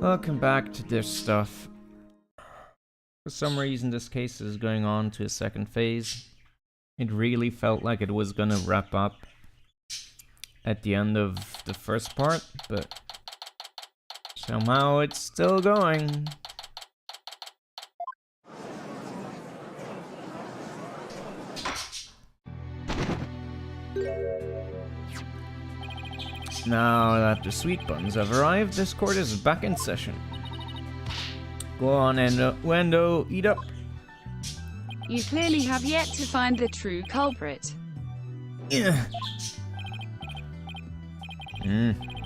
Welcome back to this stuff. For some reason this case is going on to a second phase. It really felt like it was gonna wrap up at the end of the first part, but somehow it's still going. Now that the sweet buns have arrived, this court is back in session. Go on, Wendo, eat up. You clearly have yet to find the true culprit. Yeah.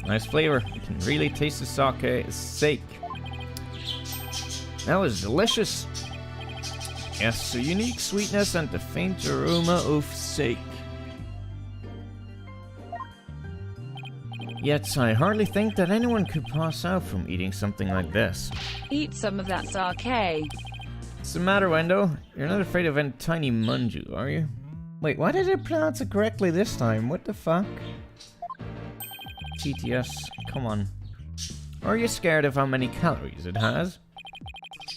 Nice flavor. You can really taste the sake. That was delicious. Yes, a unique sweetness and the faint aroma of sake. Yet I hardly think that anyone could pass out from eating something like this. Eat some of that sake. What's the matter, Wendo? You're not afraid of any tiny munju, are you? Wait, why did I pronounce it correctly this time? What the fuck? TTS, come on. Are you scared of how many calories it has?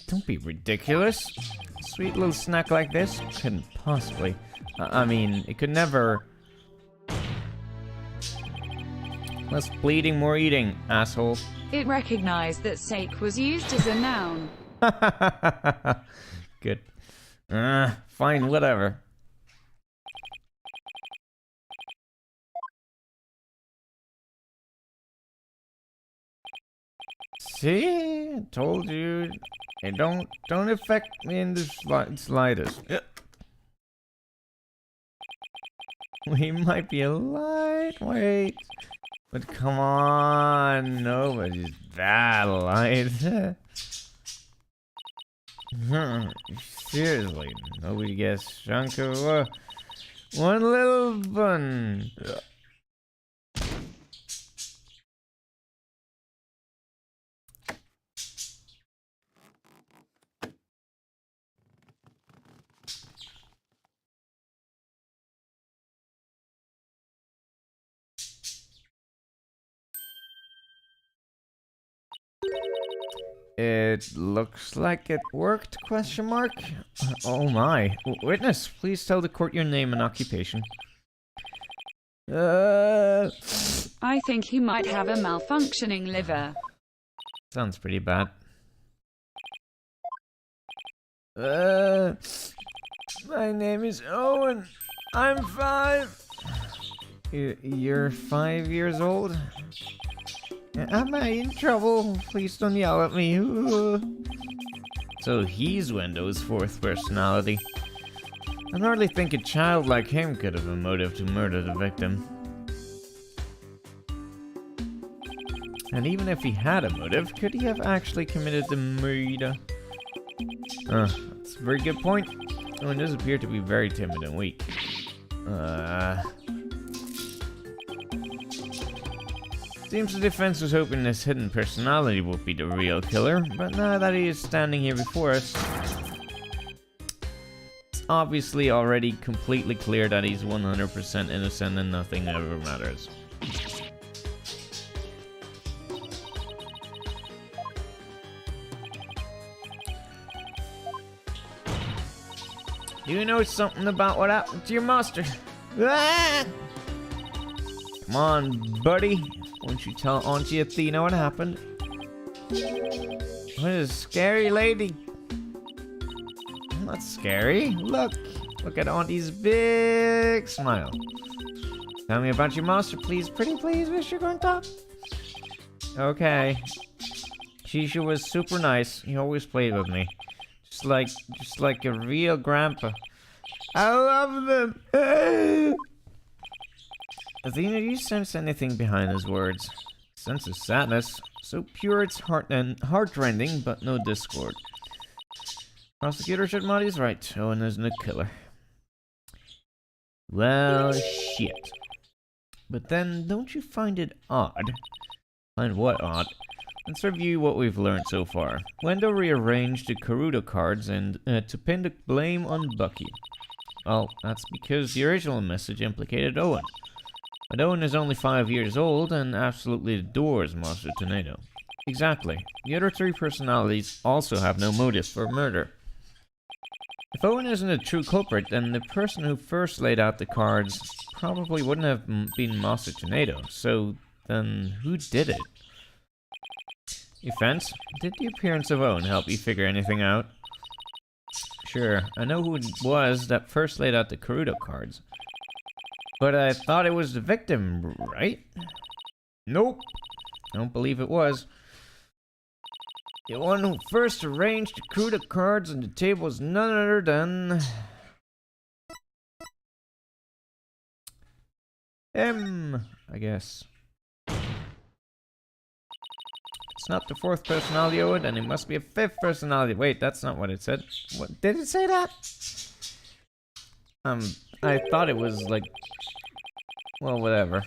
Don't be ridiculous. A sweet little snack like this couldn't possibly... I mean, it could never... Less bleeding, more eating, asshole. It recognized that sake was used as a noun. Good. Fine, whatever. See? I told you. It don't affect me in the slightest. We might be a lightweight. But come on, nobody's that light. Seriously, nobody gets chunk of one little bun. It looks like it worked, question mark? Oh my. Witness, please tell the court your name and occupation. I think he might have a malfunctioning liver. Sounds pretty bad. My name is Owen. I'm 5. You're 5 years old? Am I in trouble? Please don't yell at me. So he's Wendo's 4th personality. I hardly think a child like him could have a motive to murder the victim. And even if he had a motive, could he have actually committed the murder? That's a very good point. Owen does appear to be very timid and weak. Seems the defense was hoping this hidden personality would be the real killer, but now that he is standing here before us, it's obviously already completely clear that he's 100% innocent and nothing ever matters. Do you know something about what happened to your master? Ah! Come on, buddy. Won't you tell Auntie Athena what happened? What a scary lady. I'm not scary. Look at Auntie's big smile. Tell me about your master, please. Pretty please, Mr. Gruntop. Okay. Shisha was super nice. He always played with me. Just like a real grandpa. I love them. Athena, do you sense anything behind his words? Sense of sadness, so pure it's heart-rending, but no discord. Prosecutor Shitmodi's right. Owen isn't a killer. Well, shit. But then, don't you find it odd? Find what odd? Let's review what we've learned so far. Wendo rearranged the Karuta cards and to pin the blame on Bucky. Well, that's because the original message implicated Owen. But Owen is only 5 years old and absolutely adores Master Tornado. Exactly. The other three personalities also have no motive for murder. If Owen isn't a true culprit, then the person who first laid out the cards probably wouldn't have been Master Tornado. So then, who did it? Defense, did the appearance of Owen help you figure anything out? Sure, I know who it was that first laid out the Karuto cards. But I thought it was the victim, right? Nope. I don't believe it was. The one who first arranged the Karuto cards on the table was none other than... him, I guess. It's not the fourth personality, Owen, and it must be a fifth personality. Wait, that's not what it said. What, did it say that? I thought it was like... well, whatever.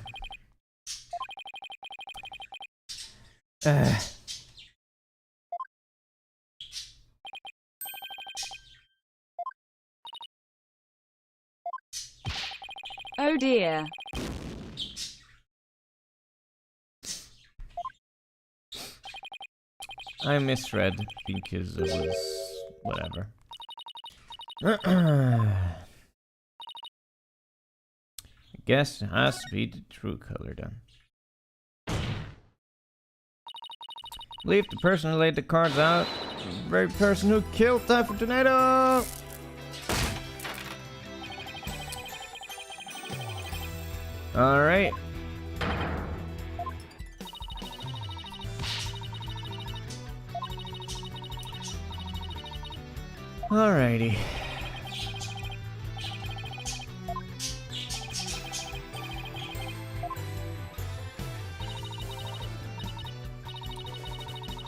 Oh dear. I misread because it was... whatever. I guess it has to be the true color then. I believe the person who laid the cards out is the very person who killed Typhoon Tornado! Alright. Alrighty.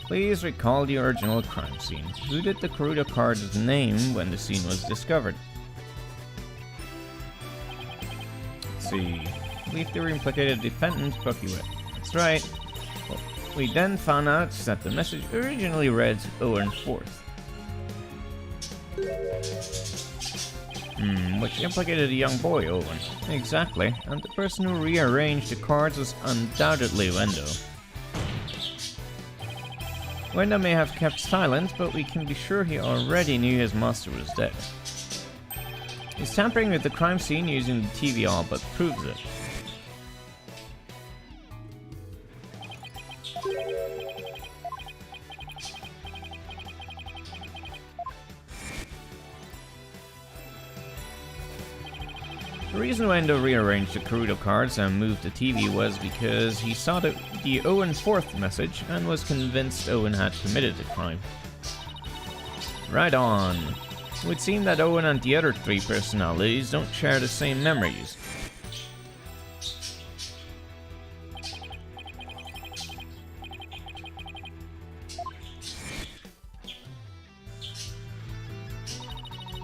Please recall the original crime scene. Who did the Karuto card's name when the scene was discovered? Let's see. I believe they were implicated defendant Buckwheat. That's right. Well, we then found out that the message originally read Owen 4th. Which implicated a young boy, Owen. Exactly, and the person who rearranged the cards was undoubtedly Wendo. Wendo may have kept silent, but we can be sure he already knew his master was dead. His tampering with the crime scene using the TV all but proves it. The reason Wendo rearranged the Karuto cards and moved the TV was because he saw the Owen 4th message and was convinced Owen had committed the crime. Right on. It would seem that Owen and the other three personalities don't share the same memories.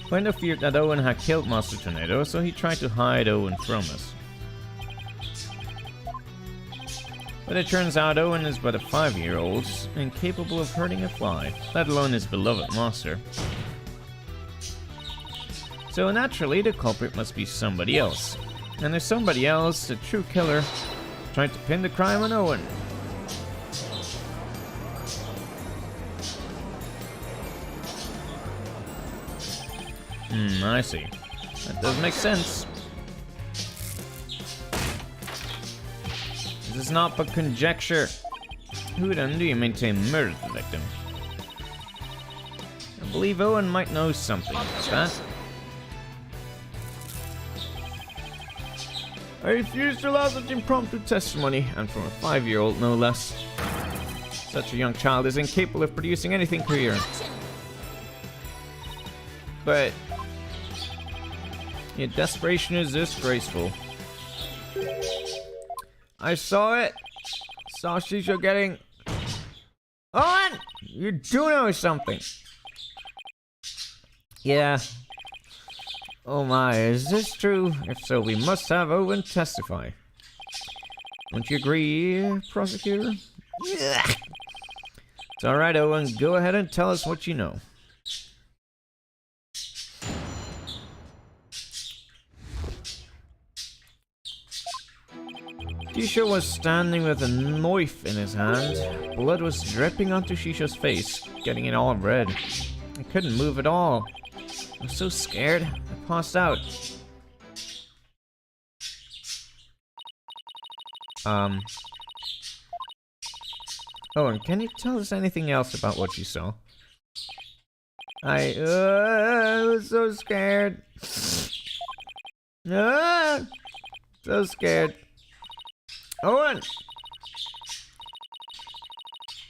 Wendo feared that Owen had killed Master Tornado, so he tried to hide Owen from us. But it turns out Owen is but a 5-year-old, incapable of hurting a fly, let alone his beloved master. So naturally, the culprit must be somebody else. And if somebody else, the true killer, tried to pin the crime on Owen. I see. That does make sense. This is not but conjecture. Who then do you maintain murdered the victim? I believe Owen might know something about that. I refuse to allow such impromptu testimony, and from a 5-year-old no less. Such a young child is incapable of producing anything coherent. But your desperation is disgraceful. I saw it. Sausage are getting... Owen! You do know something. Yeah. Oh my, is this true? If so, we must have Owen testify. Don't you agree, prosecutor? It's alright, Owen. Go ahead and tell us what you know. Do Shisha was standing with a knife in his hand. Blood was dripping onto Shisha's face, getting it all red. I couldn't move at all. I was so scared, I passed out. Oh, and can you tell us anything else about what you saw? I was so scared. So scared. Owen!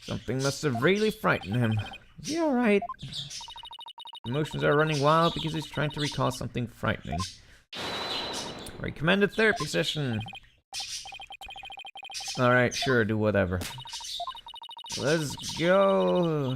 Something must have really frightened him. Is he alright? Emotions are running wild because he's trying to recall something frightening. Recommended therapy session. Alright, sure, do whatever. Let's go.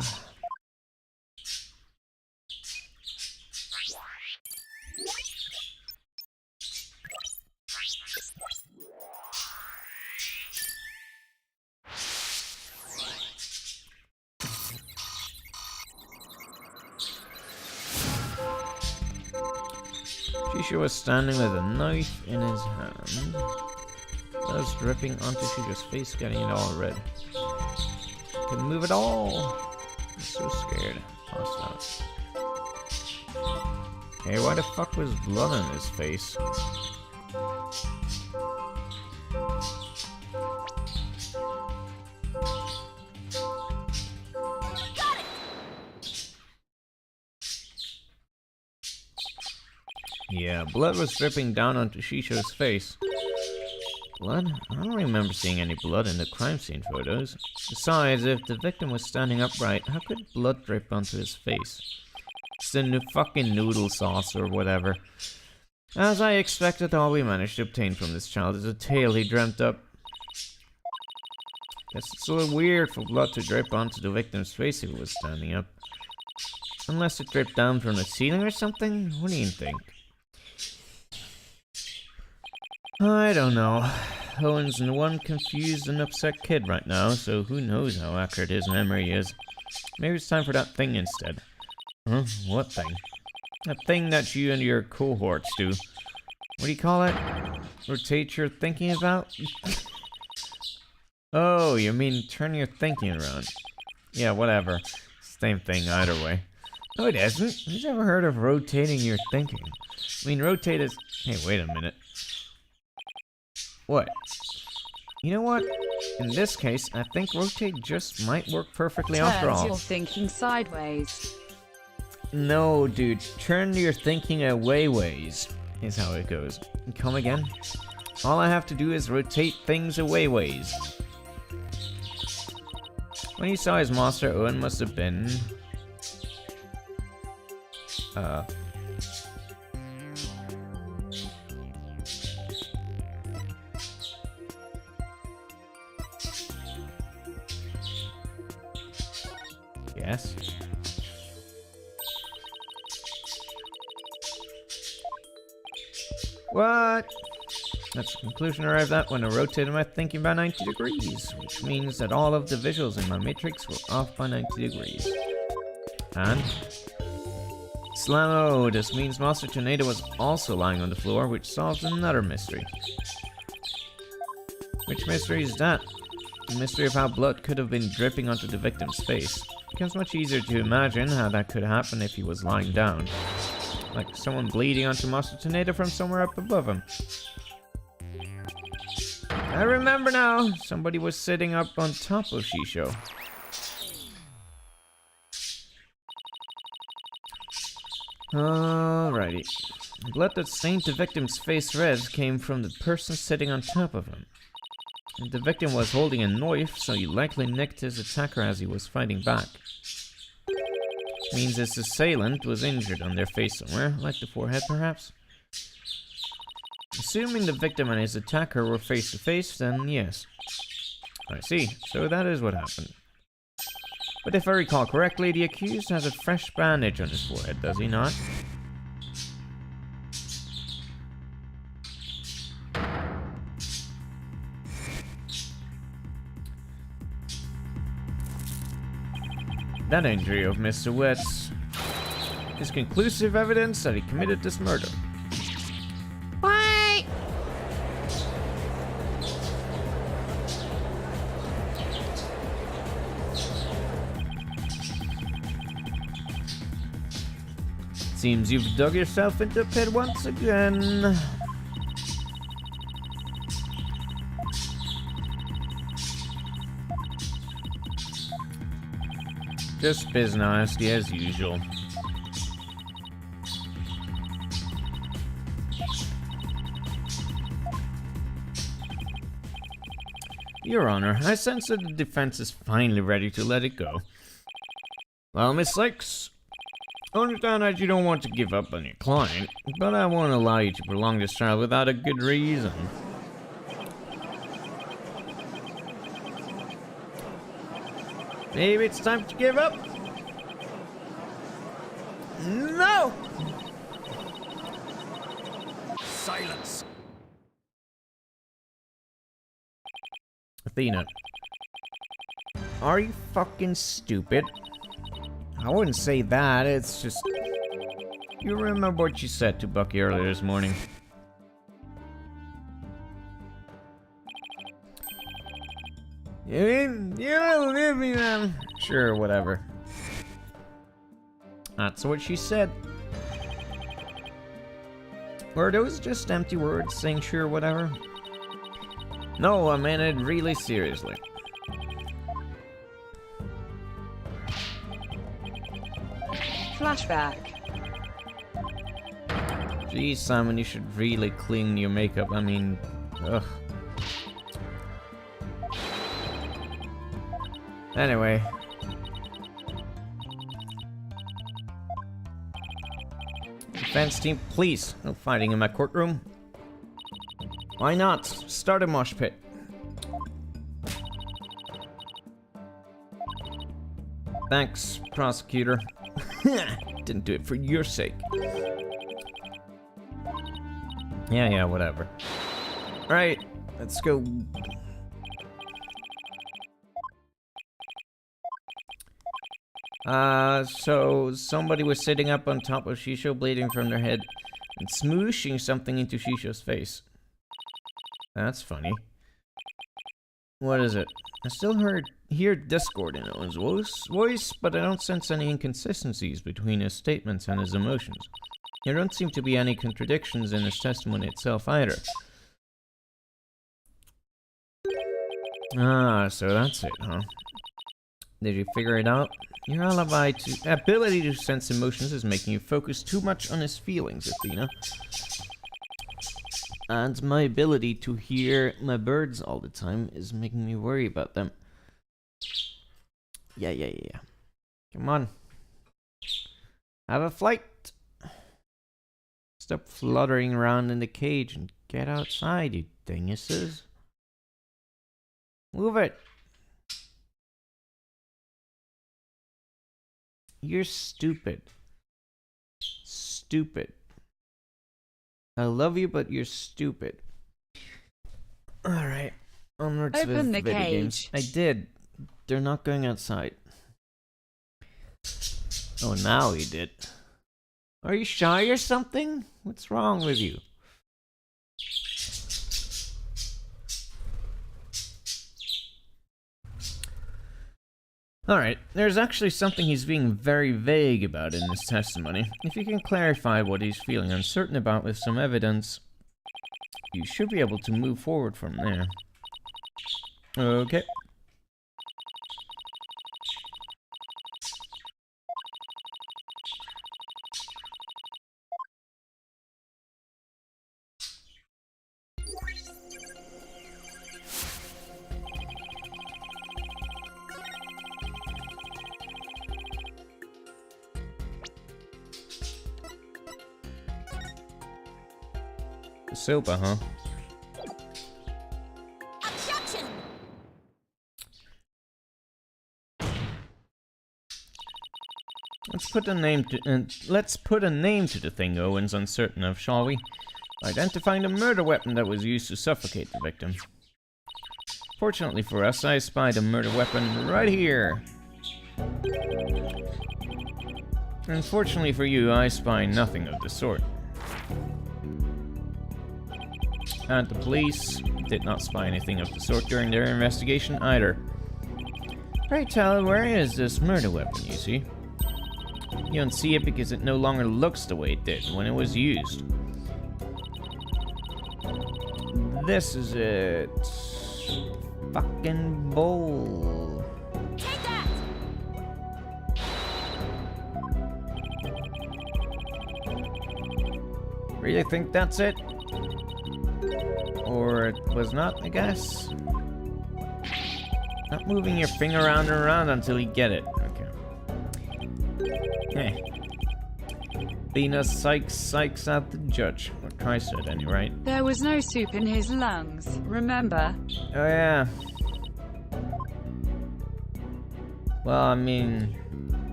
Shisha was standing with a knife in his hand. Blood was dripping onto Shisha's face, getting it all red. Couldn't move at all. I'm so scared. Passed out. Hey, why the fuck was blood on his face? Yeah, blood was dripping down onto Shisha's face. Blood? I don't remember seeing any blood in the crime scene photos. Besides, if the victim was standing upright, how could blood drip onto his face? It's the fucking noodle sauce or whatever. As I expected, all we managed to obtain from this child is a tale he dreamt up. Guess it's a little weird for blood to drip onto the victim's face if he was standing up. Unless it dripped down from the ceiling or something? What do you think? I don't know. Owen's one confused and upset kid right now, so who knows how accurate his memory is. Maybe it's time for that thing instead. Huh? What thing? That thing that you and your cohorts do. What do you call it? Rotate your thinking about? Oh, you mean turn your thinking around. Yeah, whatever. Same thing either way. No, it isn't. Who's ever heard of rotating your thinking? I mean, rotate is... Hey, wait a minute. What? You know what? In this case, I think rotate just might work perfectly after all. Turns your thinking sideways. No, dude. Turn your thinking away ways is how it goes. Come again? All I have to do is rotate things away ways. When he saw his master, Owen must have been... Yes. What? That's the conclusion I arrived at when I rotated my thinking by 90 degrees, which means that all of the visuals in my matrix were off by 90 degrees. And? Slammo! This means Master Tornado was also lying on the floor, which solves another mystery. Which mystery is that? The mystery of how blood could have been dripping onto the victim's face. It becomes much easier to imagine how that could happen if he was lying down. Like someone bleeding onto Master Tornado from somewhere up above him. I remember now! Somebody was sitting up on top of Shisho. Alrighty. The blood that stained the victim's face red came from the person sitting on top of him. The victim was holding a knife, so he likely nicked his attacker as he was fighting back. Which means his assailant was injured on their face somewhere, like the forehead perhaps. Assuming the victim and his attacker were face to face, then yes. I see, so that is what happened. But if I recall correctly, the accused has a fresh bandage on his forehead, does he not? That injury of Mr. Wetz is conclusive evidence that he committed this murder. What? Seems you've dug yourself into a pit once again. Just biz nasty as usual. Your Honor, I sense that the defense is finally ready to let it go. Well, Miss Six, I understand that you don't want to give up on your client, but I won't allow you to prolong this trial without a good reason. Maybe it's time to give up? No! Silence. Athena. Are you fucking stupid? I wouldn't say that, it's just... You remember what you said to Bucky earlier this morning. You mean, you don't live me, man? Sure, whatever. That's what she said. Were those just empty words saying sure, whatever? No, I meant it really seriously. Flashback. Geez, Simon, you should really clean your makeup. I mean, ugh. Anyway. Defense team, please, no fighting in my courtroom. Why not? Start a mosh pit. Thanks, prosecutor. Didn't do it for your sake. Yeah, whatever. Alright, let's go. So somebody was sitting up on top of Shisho, bleeding from their head and smooshing something into Shisho's face. That's funny. What is it? I still hear discord in Owen's voice, but I don't sense any inconsistencies between his statements and his emotions. There don't seem to be any contradictions in his testimony itself either. Ah, so that's it, huh? Did you figure it out? Your ability to sense emotions is making you focus too much on his feelings, Athena. And my ability to hear my birds all the time is making me worry about them. Yeah. Come on. Have a flight. Stop fluttering around in the cage and get outside, you dinguses. Move it. You're stupid. Stupid. I love you, but you're stupid. Alright. Onwards with Open the video cage. games. I did. They're not going outside. Oh, now he did. Are you shy or something? What's wrong with you? Alright, there's actually something he's being very vague about in his testimony. If you can clarify what he's feeling uncertain about with some evidence, you should be able to move forward from there. Okay. Silver, huh? Objection! Let's put a name to the thing Owen's uncertain of, shall we? Identifying the murder weapon that was used to suffocate the victim. Fortunately for us, I spied a murder weapon right here. Unfortunately for you, I spy nothing of the sort. And the police did not spy anything of the sort during their investigation either. Pray tell, where is this murder weapon, you see? You don't see it because it no longer looks the way it did when it was used. This is it. Fucking bowl. Take that! Really think that's it? Or it was not, I guess? Not moving your finger around and around until you get it. Okay. Lena psychs out the judge. Or tries to at any rate. There was no soup in his lungs, remember? Oh yeah. Well, I mean...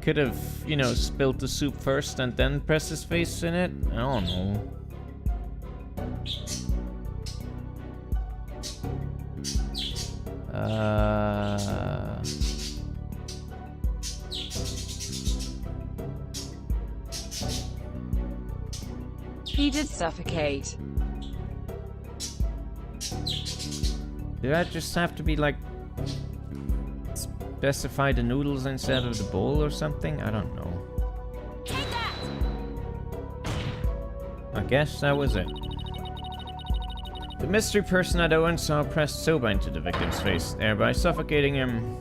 could have, you know, spilled the soup first and then pressed his face in it? I don't know. He did suffocate. Did that just have to be like... specify the noodles instead of the bowl or something? I don't know. Take that! I guess that was it. The mystery person at Owen saw pressed soba into the victim's face, thereby suffocating him.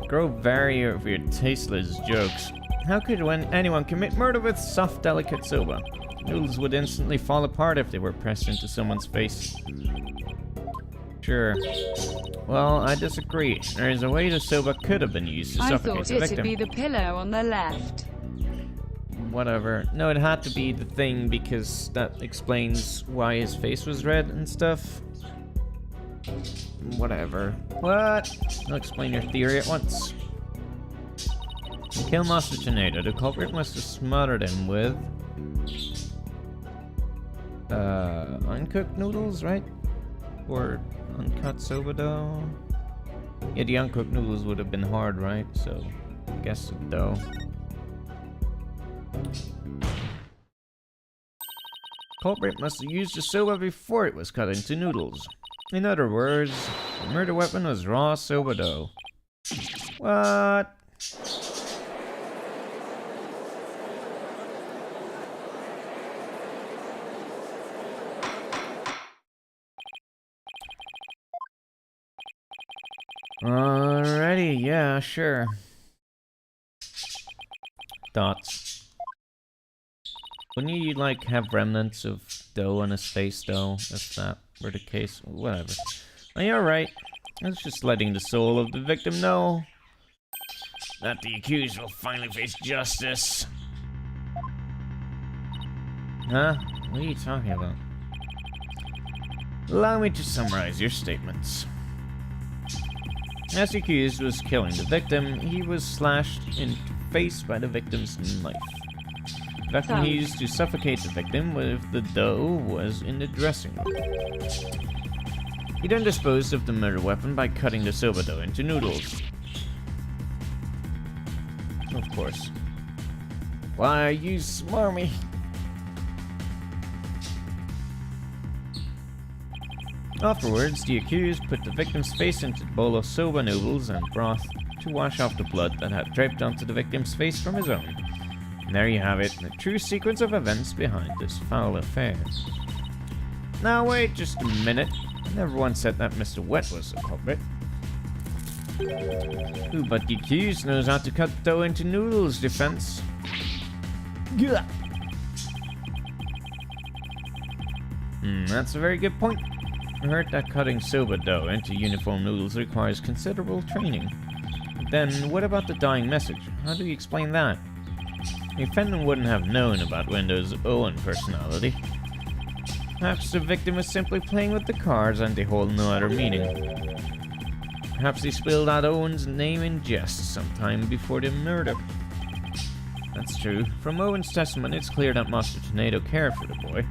Grow vary over your tasteless jokes. How could anyone commit murder with soft, delicate soba? Noodles would instantly fall apart if they were pressed into someone's face. Sure. Well, I disagree. There is a way the soba could have been used to I suffocate thought the it'd victim. be the pillow on the left. Whatever. No, it had to be the thing because that explains why his face was red and stuff. Whatever. What? I'll explain your theory at once. Kill Master Tornado. The culprit must have smothered him with... uncooked noodles, right? Or uncut soba dough? Yeah, the uncooked noodles would have been hard, right? So, I guess dough. Culprit must have used the soba before it was cut into noodles. In other words, the murder weapon was raw soba dough. What? Alrighty, yeah, sure. Thoughts? Wouldn't you, like, have remnants of dough on his face, though, if that were the case? Whatever. Oh, you're right. It's just letting the soul of the victim know that the accused will finally face justice. Huh? What are you talking about? Allow me to summarize your statements. As the accused was killing the victim, he was slashed in the face by the victim's knife. The weapon he used to suffocate the victim with the dough was in the dressing room. He then disposed of the murder weapon by cutting the soba dough into noodles. Of course. Why are you smarmy? Afterwards, the accused put the victim's face into a bowl of soba noodles and broth to wash off the blood that had draped onto the victim's face from his own. And there you have it, the true sequence of events behind this foul affair. Now wait just a minute. I never once said that Mr. Wet was the culprit. Who but the accused knows how to cut dough into noodles, defense. Gah. That's a very good point. I heard that cutting soba dough into uniform noodles requires considerable training. Then, what about the dying message? How do you explain that? The defendant wouldn't have known about Windows' Owen personality. Perhaps the victim was simply playing with the cards and they hold no other meaning. Perhaps he spilled out Owen's name in jest sometime before the murder. That's true. From Owen's testimony, it's clear that Master Tornado cared for the boy.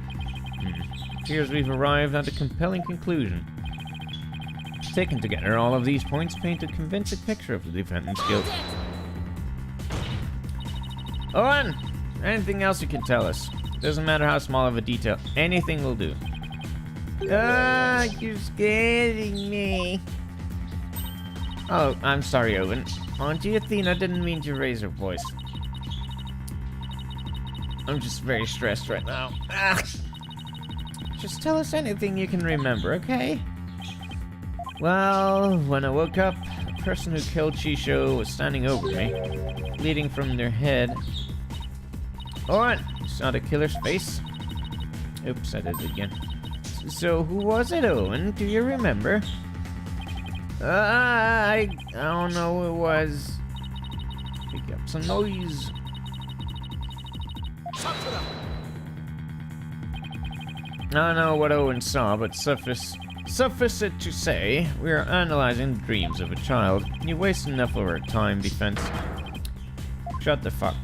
Appears we've arrived at a compelling conclusion. Taken together, all of these points paint a convincing picture of the defendant's guilt. Owen! Anything else you can tell us? Doesn't matter how small of a detail, anything will do. Ah, you're scaring me. Oh, I'm sorry, Owen. Auntie Athena didn't mean to raise her voice. I'm just very stressed right now. Ah. Just tell us anything you can remember, okay? Well, when I woke up, the person who killed Chisho was standing over me, bleeding from their head. Owen, you saw the killer's face? Oops, I did it again. So, who was it, Owen? Do you remember? I don't know who it was. Pick up some noise. I don't know what Owen saw, but suffice it to say, we are analyzing the dreams of a child. You waste enough of our time, defense. Shut the fuck.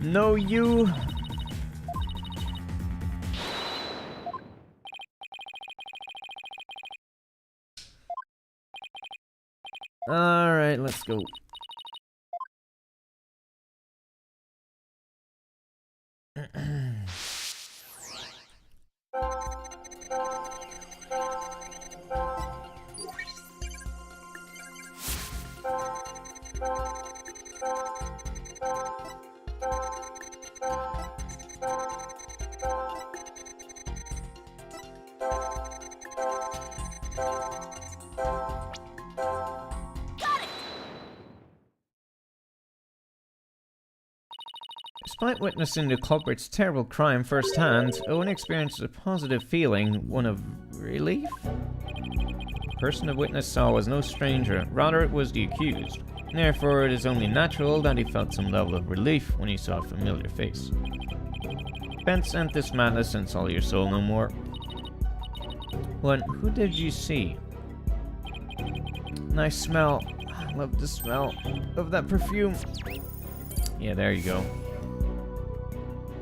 No, you. Alright, let's go. Despite witnessing the culprit's terrible crime firsthand, Owen experienced a positive feeling, one of relief? The person the witness saw was no stranger, rather it was the accused. Therefore, it is only natural that he felt some level of relief when he saw a familiar face. Pence end this madness and sell your soul no more. One, who did you see? Nice smell. I love the smell of that perfume. Yeah, there you go.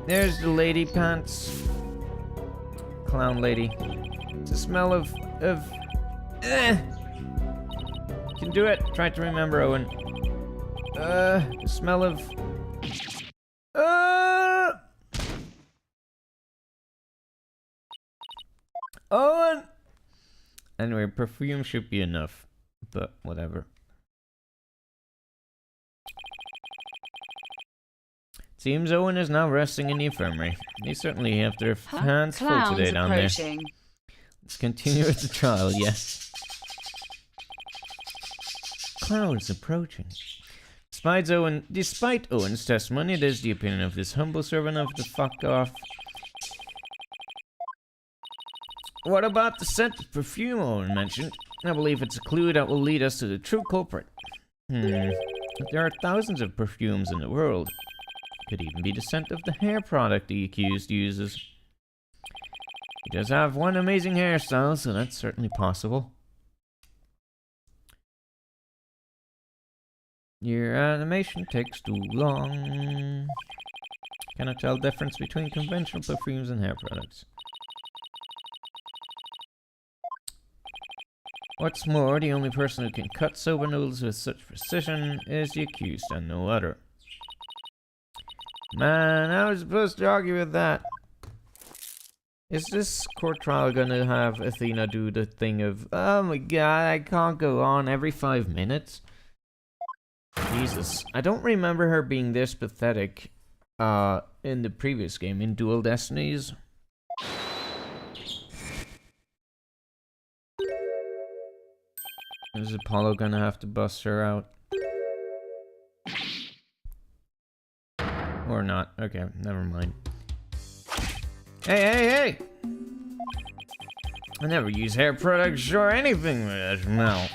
There's the lady pants. Clown lady. It's the smell of You can do it. Try to remember, Owen. The smell of Owen! Anyway, perfume should be enough. But whatever. Seems Owen is now resting in the infirmary. He certainly have their hands full today down there. Let's continue with the trial, yes. Clowns approaching. Despite Owen's testimony, it is the opinion of this humble servant of the fuck off. What about the scent of perfume Owen mentioned? I believe it's a clue that will lead us to the true culprit. There are thousands of perfumes in the world. Could even be the scent of the hair product the accused uses. He does have one amazing hairstyle, so that's certainly possible. Your animation takes too long. Cannot tell the difference between conventional perfumes and hair products. What's more, the only person who can cut soba noodles with such precision is the accused and no other. Man, how was I supposed to argue with that? Is this court trial gonna have Athena do the thing of, oh my god, I can't go on every 5 minutes? Jesus, I don't remember her being this pathetic in the previous game, in Dual Destinies. Is Apollo gonna have to bust her out? Or not. Okay, never mind. Hey! I never use hair products or anything with that smell.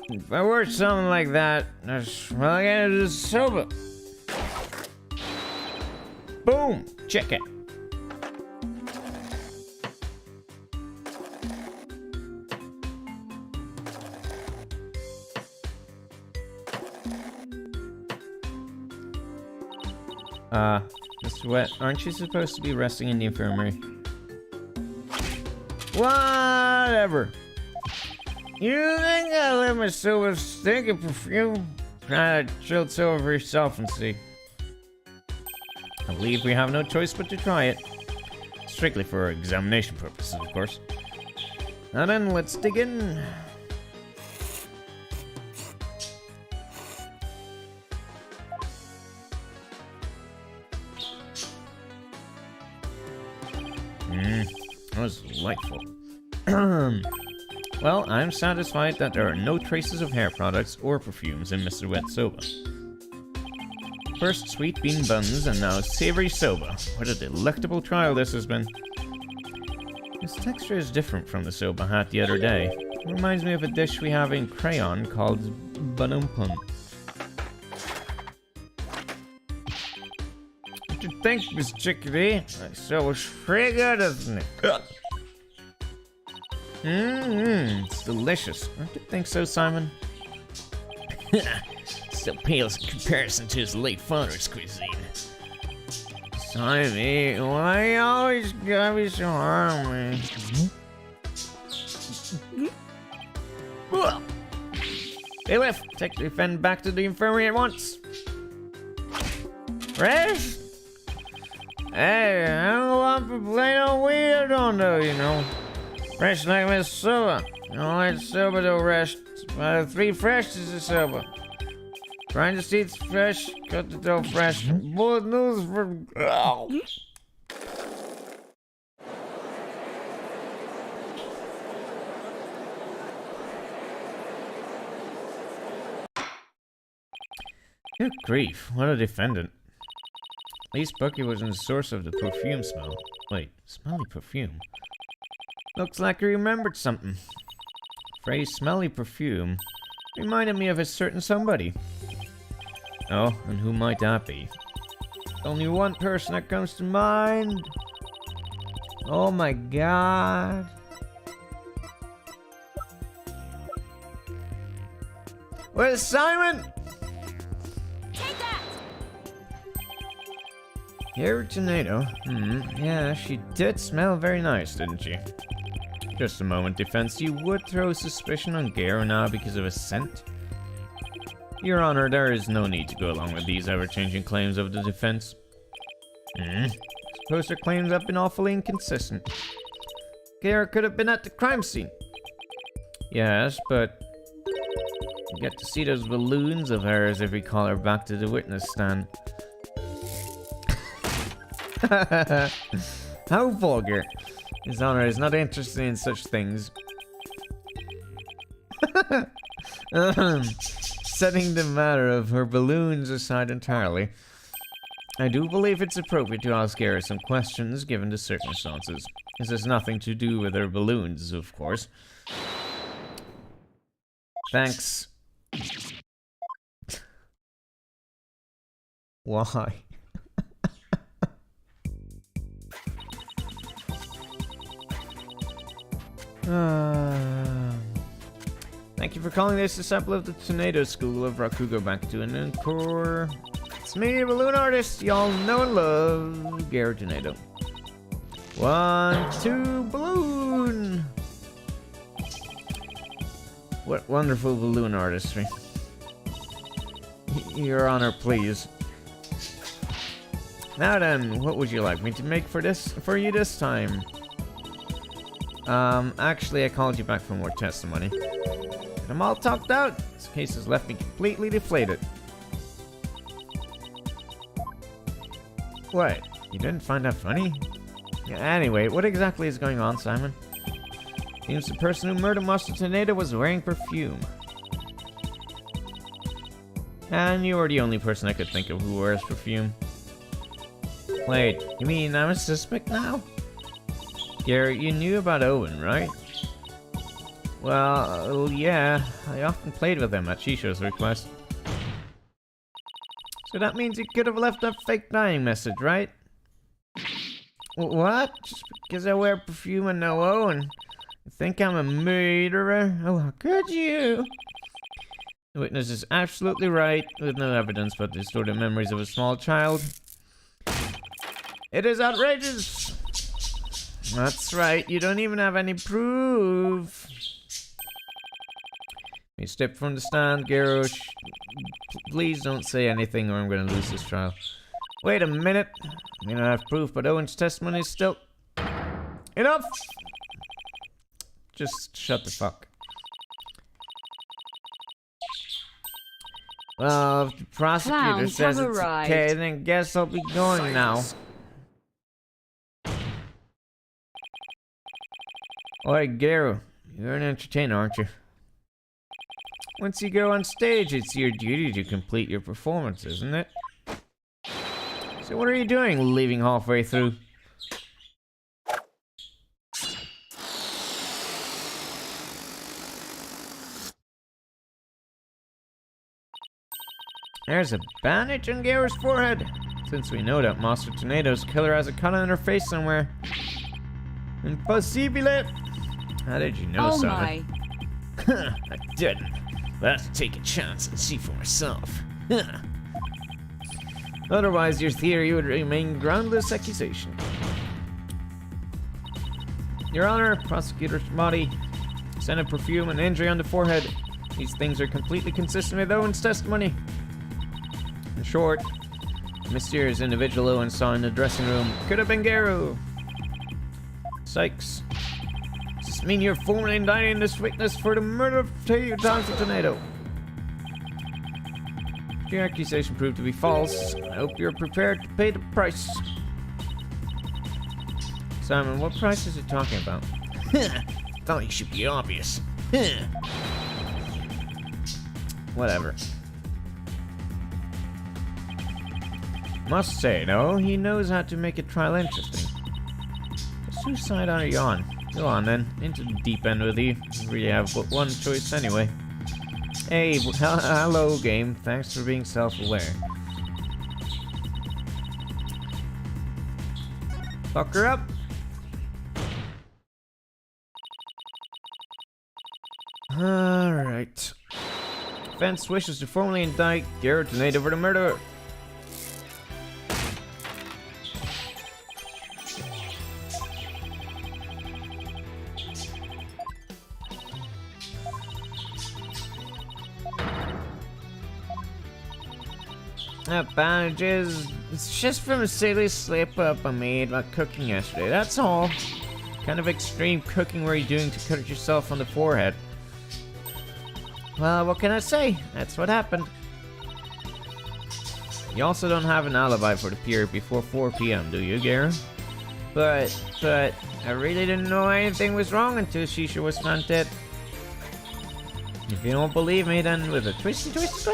If I were something like that, I smell like it is soba. Boom! Check it. Mr. Wet, aren't you supposed to be resting in the infirmary? Whatever. You think I let my soba stink of perfume? Try to chill soba for yourself and see. I believe we have no choice but to try it. Strictly for examination purposes, of course. Now then, let's dig in. That was delightful. Well, I'm satisfied that there are no traces of hair products or perfumes in Mr. Wet Soba. First sweet bean buns and now savory soba. What a delectable trial this has been. Its texture is different from the soba I had the other day. It reminds me of a dish we have in Crayon called banumpun. What do you think, Miss Chickadee? That soba's pretty good, isn't it? It's delicious. Don't you think so, Simon? Still pales in comparison to his late father's cuisine. Simon, why you always gotta be so hard on me? Hey, Whiff, take the friend back to the infirmary at once. Rest? Hey, I don't want to play no weirdo, though, you know. Fresh like Miss Silver. You don't like silver though, rest. About 3 fresh is a silver. Grind the seeds fresh, cut the dough fresh. Bullet news for. Oh. Good grief, what a defendant. At least Bucky wasn't the source of the perfume smell. Wait, smelly perfume? Looks like he remembered something. Phrase smelly perfume reminded me of a certain somebody. Oh, and who might that be? Only one person that comes to mind. Oh my god. Where's Simon? Take that! Here, tornado. Yeah, she did smell very nice, didn't she? Just a moment, defense. You would throw suspicion on Garo now because of a scent? Your Honor, there is no need to go along with these ever-changing claims of the defense. Suppose their claims have been awfully inconsistent. Garo could have been at the crime scene. Yes, but you get to see those balloons of hers if we call her back to the witness stand. How vulgar. His Honor is not interested in such things. Setting the matter of her balloons aside entirely, I do believe it's appropriate to ask Garo some questions given the circumstances. This has nothing to do with her balloons, of course. Thanks. Why? Thank you for calling this disciple of the Tornado School of Rakugo back to an encore. It's me, Balloon Artist. Y'all know and love Garo Tornado. 1, 2, balloon! What wonderful balloon artistry. Your Honor, please. Now then, what would you like me to make for you this time? Actually, I called you back for more testimony. I'm all talked out. This case has left me completely deflated. What? You didn't find that funny? Yeah, anyway, what exactly is going on, Simon? Seems the person who murdered Master Tornado was wearing perfume. And you were the only person I could think of who wears perfume. Wait, you mean I'm a suspect now? Gary, you knew about Owen, right? Well, yeah, I often played with him at Shisho's request. So that means he could have left a fake dying message, right? What? Just because I wear perfume and know Owen? You think I'm a murderer? Oh, how could you? The witness is absolutely right, with no evidence but distorted memories of a small child. It is outrageous! That's right, you don't even have any proof. You step from the stand, Garo. Please don't say anything or I'm gonna lose this trial. Wait a minute. I mean, I have proof, but Owen's testimony is still... Enough! Just shut the fuck. Well, if the prosecutor Clowns says have it's arrived. okay, then guess I'll be going now. Alright, Garo, you're an entertainer, aren't you? Once you go on stage, it's your duty to complete your performance, isn't it? So what are you doing, leaving halfway through? There's a bandage on Garo's forehead. Since we know that Master Tornado's killer has a cut on her face somewhere. Impossibile! How did you know, Oh Simon? my. I didn't. But I have to take a chance and see for myself. Otherwise, your theory would remain groundless accusation. Your Honor, Prosecutor Body, scented perfume and injury on the forehead. These things are completely consistent with Owen's testimony. In short, the mysterious individual Owen saw in the dressing room could have been Garo. Sykes. Does this mean you're formally indicting this witness for the murder of Thompson Tornado? If your accusation proved to be false, I hope you're prepared to pay the price. Simon, what price is he talking about? Thought it should be obvious. Whatever. Must say, though, he knows how to make a trial interesting. Whose side are you on? Go on then, into the deep end with you. You really have but one choice anyway. Hey, hello game, thanks for being self-aware. Fuck her up. Alright. Defense wishes to formally indict Garo Tornado for the murder. That bandages. It's just from a silly slip up I made while cooking yesterday. That's all. Kind of extreme cooking were you doing to cut yourself on the forehead? Well, what can I say? That's what happened. You also don't have an alibi for the period before 4 p.m., do you, Garo? But I really didn't know anything was wrong until Shisha was found dead. If you don't believe me, then with a twisty twist.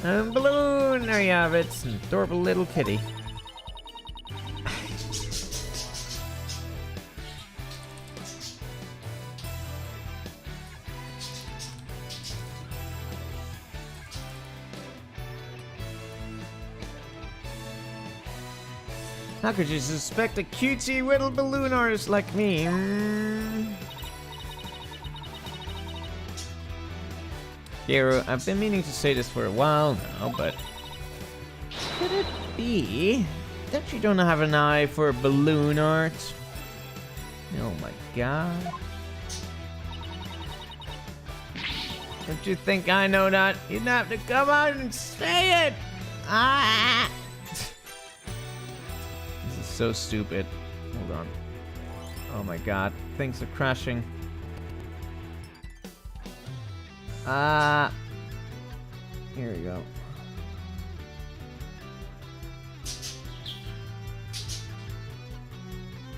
Balloon, there you have it. An adorable little kitty. How could you suspect a cutesy little balloon artist like me? Garo, I've been meaning to say this for a while now, but could it be that you don't have an eye for balloon art? Oh my god. Don't you think I know that? You'd have to come out and say it! Ah! This is so stupid. Hold on. Oh my god. Things are crashing. Here we go.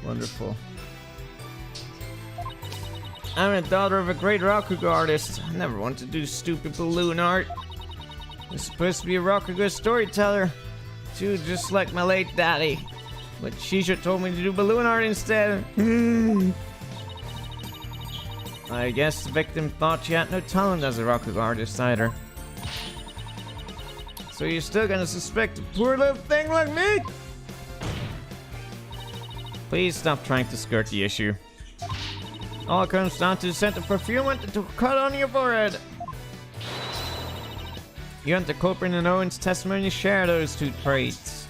Wonderful. I'm a daughter of a great Rakugo artist. I never wanted to do stupid balloon art. I'm supposed to be a Rakugo storyteller, too, just like my late daddy. But Shisha told me to do balloon art instead. I guess the victim thought she had no talent as a Rakugo artist either. So you're still gonna suspect a poor little thing like me? Please stop trying to skirt the issue. All comes down to the scent of perfume and the cut on your forehead. You and the culprit in Owen's testimony share those two traits.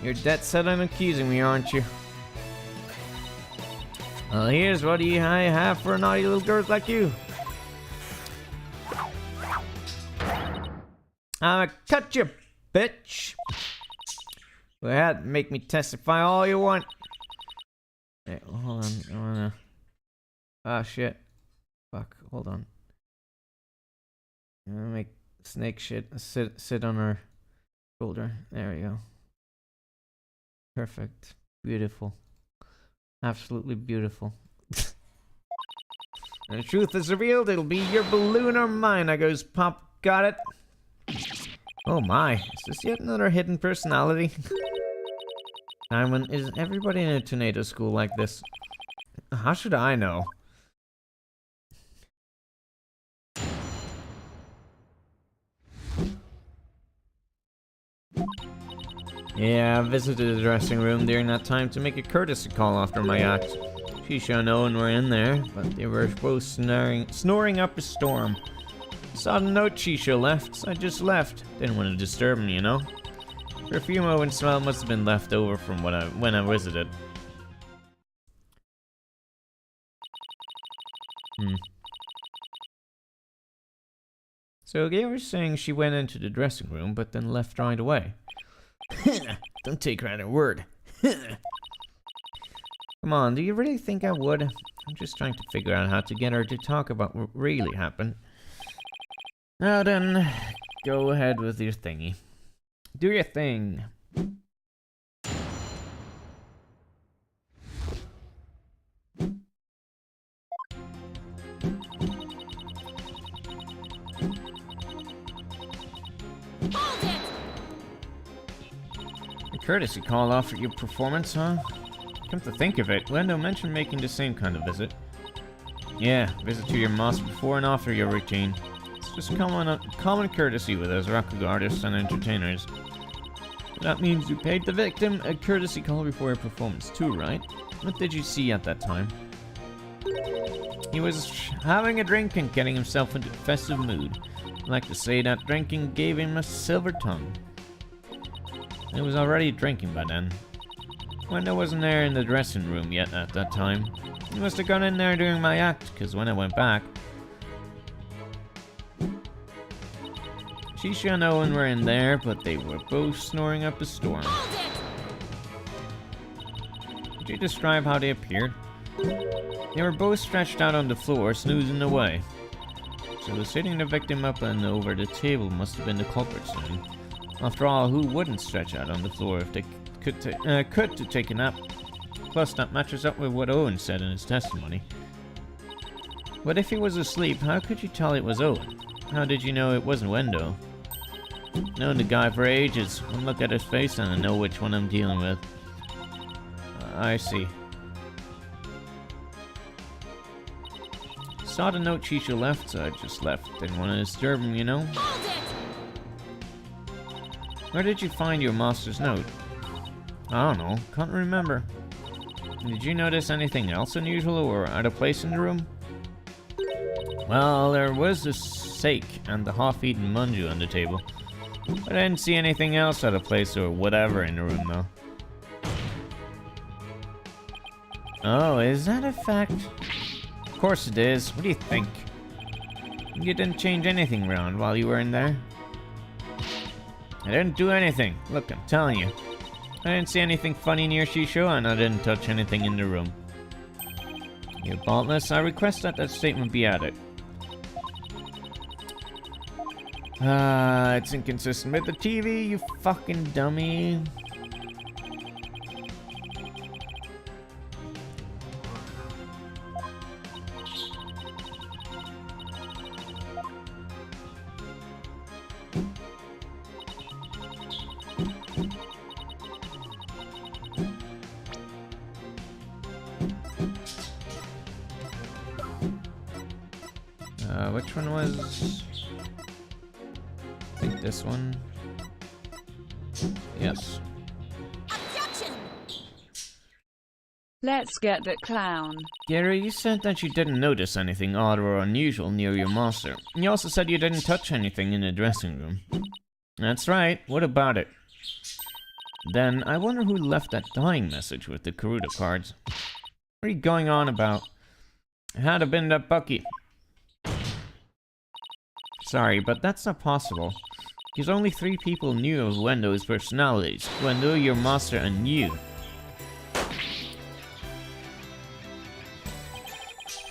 You're dead set on accusing me, aren't you? Well, here's what I have for naughty little girls like you. I'ma cut you, bitch. Go ahead, make me testify all you want. Hey, hold on, I wanna... Ah, shit. Fuck, hold on. I'm gonna make snake shit sit on her shoulder. There we go. Perfect. Beautiful. Absolutely beautiful. And the truth is revealed, it'll be your balloon or mine. I goes, Pop, got it? Oh my, is this yet another hidden personality? Simon, is everybody in a tornado school like this? How should I know? Yeah, I visited the dressing room during that time to make a courtesy call after my act. Shisha and Owen were in there, but they were both snoring up a storm. Saw the note Shisha left, so I just left. Didn't want to disturb him, you know? Perfume Owen smell must have been left over from when I visited. So they were saying she went into the dressing room, but then left right away. Don't take her at her word. Come on, do you really think I would? I'm just trying to figure out how to get her to talk about what really happened. Now then, go ahead with your thingy. Do your thing. Hold it! A courtesy call after your performance, huh? Come to think of it, Wendo mentioned making the same kind of visit. Yeah, visit to your master before and after your routine. It's just common courtesy with us rakugo artists and entertainers. That means you paid the victim a courtesy call before your performance too, right? What did you see at that time? He was having a drink and getting himself into a festive mood. I like to say that drinking gave him a silver tongue. He was already drinking by then. Wendo wasn't there in the dressing room yet at that time. He must have gone in there during my act, because when I went back... Shisha and Owen were in there, but they were both snoring up a storm. Could you describe how they appeared? They were both stretched out on the floor, snoozing away. So sitting the victim up and over the table must have been the culprits then. After all, who wouldn't stretch out on the floor if they could to take a nap? Plus, that matches up with what Owen said in his testimony. But if he was asleep, how could you tell it was Owen? How did you know it wasn't Wendo? Known the guy for ages. One look at his face and I know which one I'm dealing with. I see. Saw the note Shisha left, so I just left. Didn't want to disturb him, you know? Where did you find your master's note? I don't know. Can't remember. Did you notice anything else unusual or out of place in the room? Well, there was the sake and the half-eaten manju on the table. But I didn't see anything else out of place or whatever in the room, though. Oh, is that a fact? Of course it is. What do you think? You didn't change anything around while you were in there? I didn't do anything. Look, I'm telling you. I didn't see anything funny near Shisho, and I didn't touch anything in the room. You faultless, I request that statement be added. It's inconsistent with the TV, you fucking dummy. Which one was... I think this one. Yes. Objection! Let's get that clown. Gary, you said that you didn't notice anything odd or unusual near your master. You also said you didn't touch anything in the dressing room. That's right. What about it? Then, I wonder who left that dying message with the Karuta cards. What are you going on about? It had to have been that Bucky. Sorry, but that's not possible. Because only 3 people knew of Wendo's personalities. Wendo, your master, and you.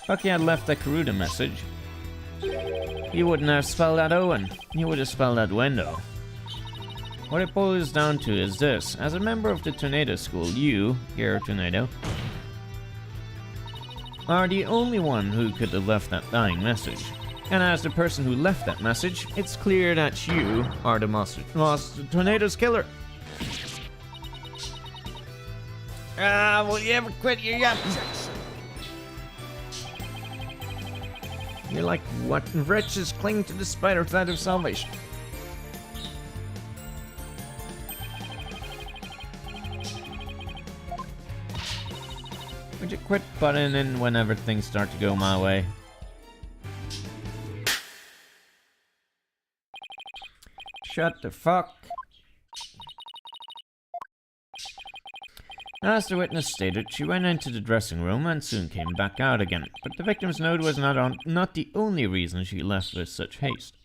Bucky had left that Karuta message. He wouldn't have spelled out Owen. He would have spelled out Wendo. What it boils down to is this. As a member of the Tornado School, you, Garo Tornado, are the only one who could have left that dying message. And as the person who left that message, it's clear that you are the Monster Tornado's killer. Will you ever quit your yaps? You're like what wretches cling to the spider thread of salvation. Would you quit butting in whenever things start to go my way? Shut the fuck. As the witness stated, she went into the dressing room and soon came back out again, but the victim's note was not the only reason she left with such haste.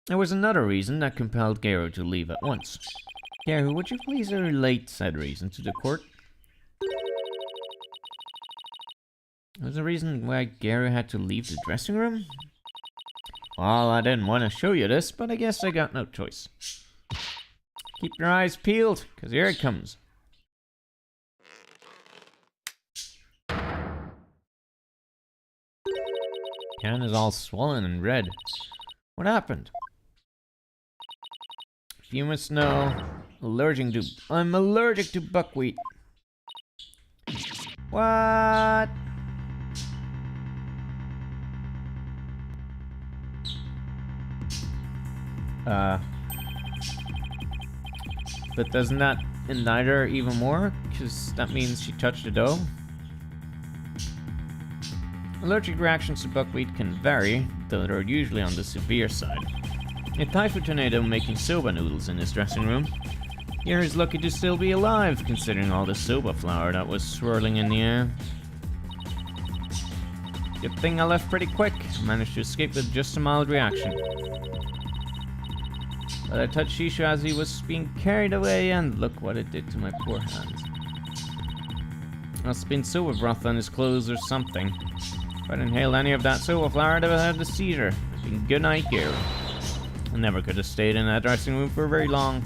There was another reason that compelled Garo to leave at once. Garo, would you please relate said reason to the court? Was the reason why Garo had to leave the dressing room? Well, I didn't want to show you this, but I guess I got no choice. Keep your eyes peeled, because here it comes. Can is all swollen and red. What happened? If you must know, I'm allergic to buckwheat. What? But doesn't that indict her even more? Because that means she touched the dough? Allergic reactions to buckwheat can vary, though they're usually on the severe side. A typhoid tornado making soba noodles in his dressing room. Gary's lucky to still be alive, considering all the soba flour that was swirling in the air. Good thing I left pretty quick. Managed to escape with just a mild reaction. But I touched Shishu as he was being carried away, and look what it did to my poor hands. Must have been soba broth on his clothes or something. If I'd inhaled any of that soba flour, I'd have had a seizure. Good night, Gary. I never could have stayed in that dressing room for very long.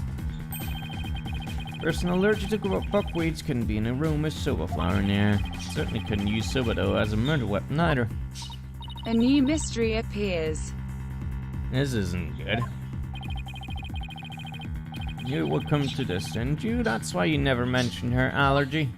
Person allergic to buckwheats couldn't be in a room with soba flour in the air. Certainly couldn't use soba dough as a murder weapon either. A new mystery appears. This isn't good. You would come to this, didn't you? That's why you never mentioned her allergy.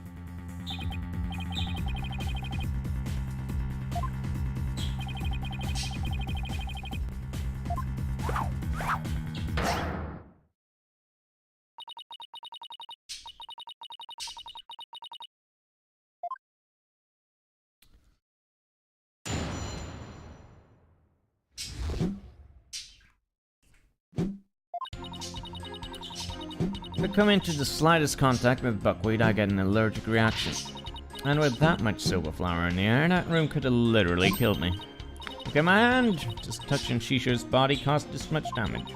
If I come into the slightest contact with buckwheat, I get an allergic reaction. And with that much soba flour in the air, that room could have literally killed me. Look at my hand! Just touching Shishu's body caused this much damage.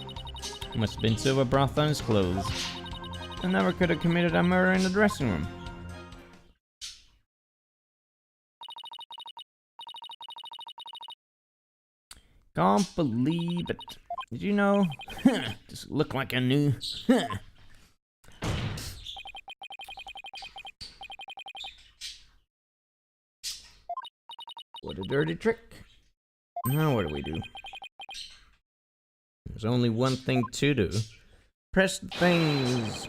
It must have been soba broth on his clothes. I never could have committed a murder in the dressing room. Can't believe it. Did you know? Just look like I knew. What a dirty trick. Now what do we do? There's only one thing to do. Press the things.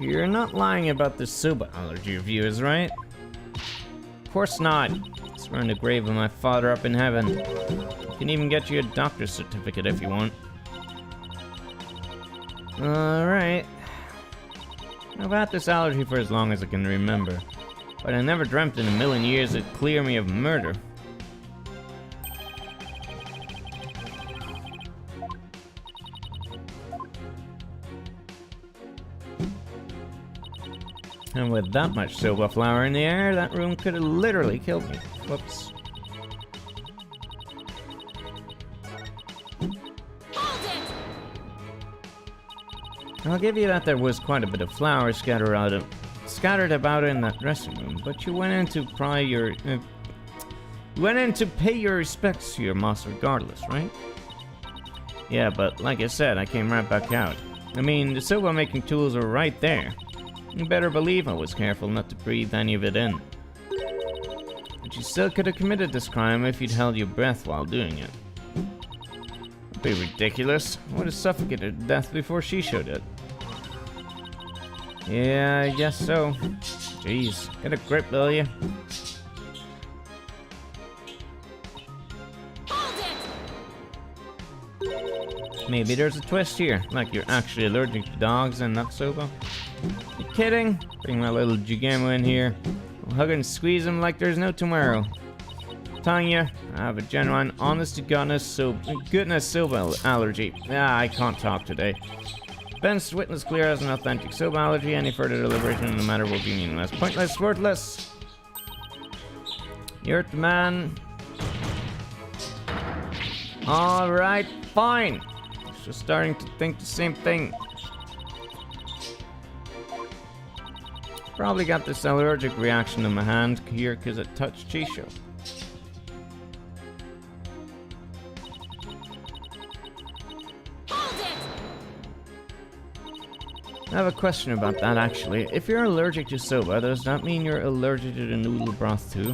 You're not lying about this soba allergy of yours, right? Of course not. It's around the grave of my father up in heaven. You can even get you a doctor's certificate if you want. Alright. I've had this allergy for as long as I can remember, but I never dreamt in a million years it'd clear me of murder. And with that much silver flour in the air, that room could have literally killed me. Whoops. Hold it! I'll give you that there was quite a bit of flour scattered about in that dressing room, but you went in to pay your respects to your master regardless, right? Yeah, but like I said, I came right back out. I mean, the silver making tools are right there. You better believe I was careful not to breathe any of it in. But you still could have committed this crime if you'd held your breath while doing it. That'd be ridiculous. I would have suffocated to death before she showed it. Yeah, I guess so. Jeez, get a grip, will ya? Hold it! Maybe there's a twist here, like you're actually allergic to dogs and not soba. You kidding? Bring my little Jigamo in here. I'll hug and squeeze him like there's no tomorrow. I'm telling you, I have a genuine, honest to goodness soba allergy. Ah, I can't talk today. Ben's witness clear as an authentic soba allergy. Any further deliberation in the matter will be meaningless. Pointless, worthless. You're the man. Alright, fine. Just starting to think the same thing. Probably got this allergic reaction in my hand here because it touched Chisho. Hold it! I have a question about that actually. If you're allergic to soba, does that mean you're allergic to the noodle broth too?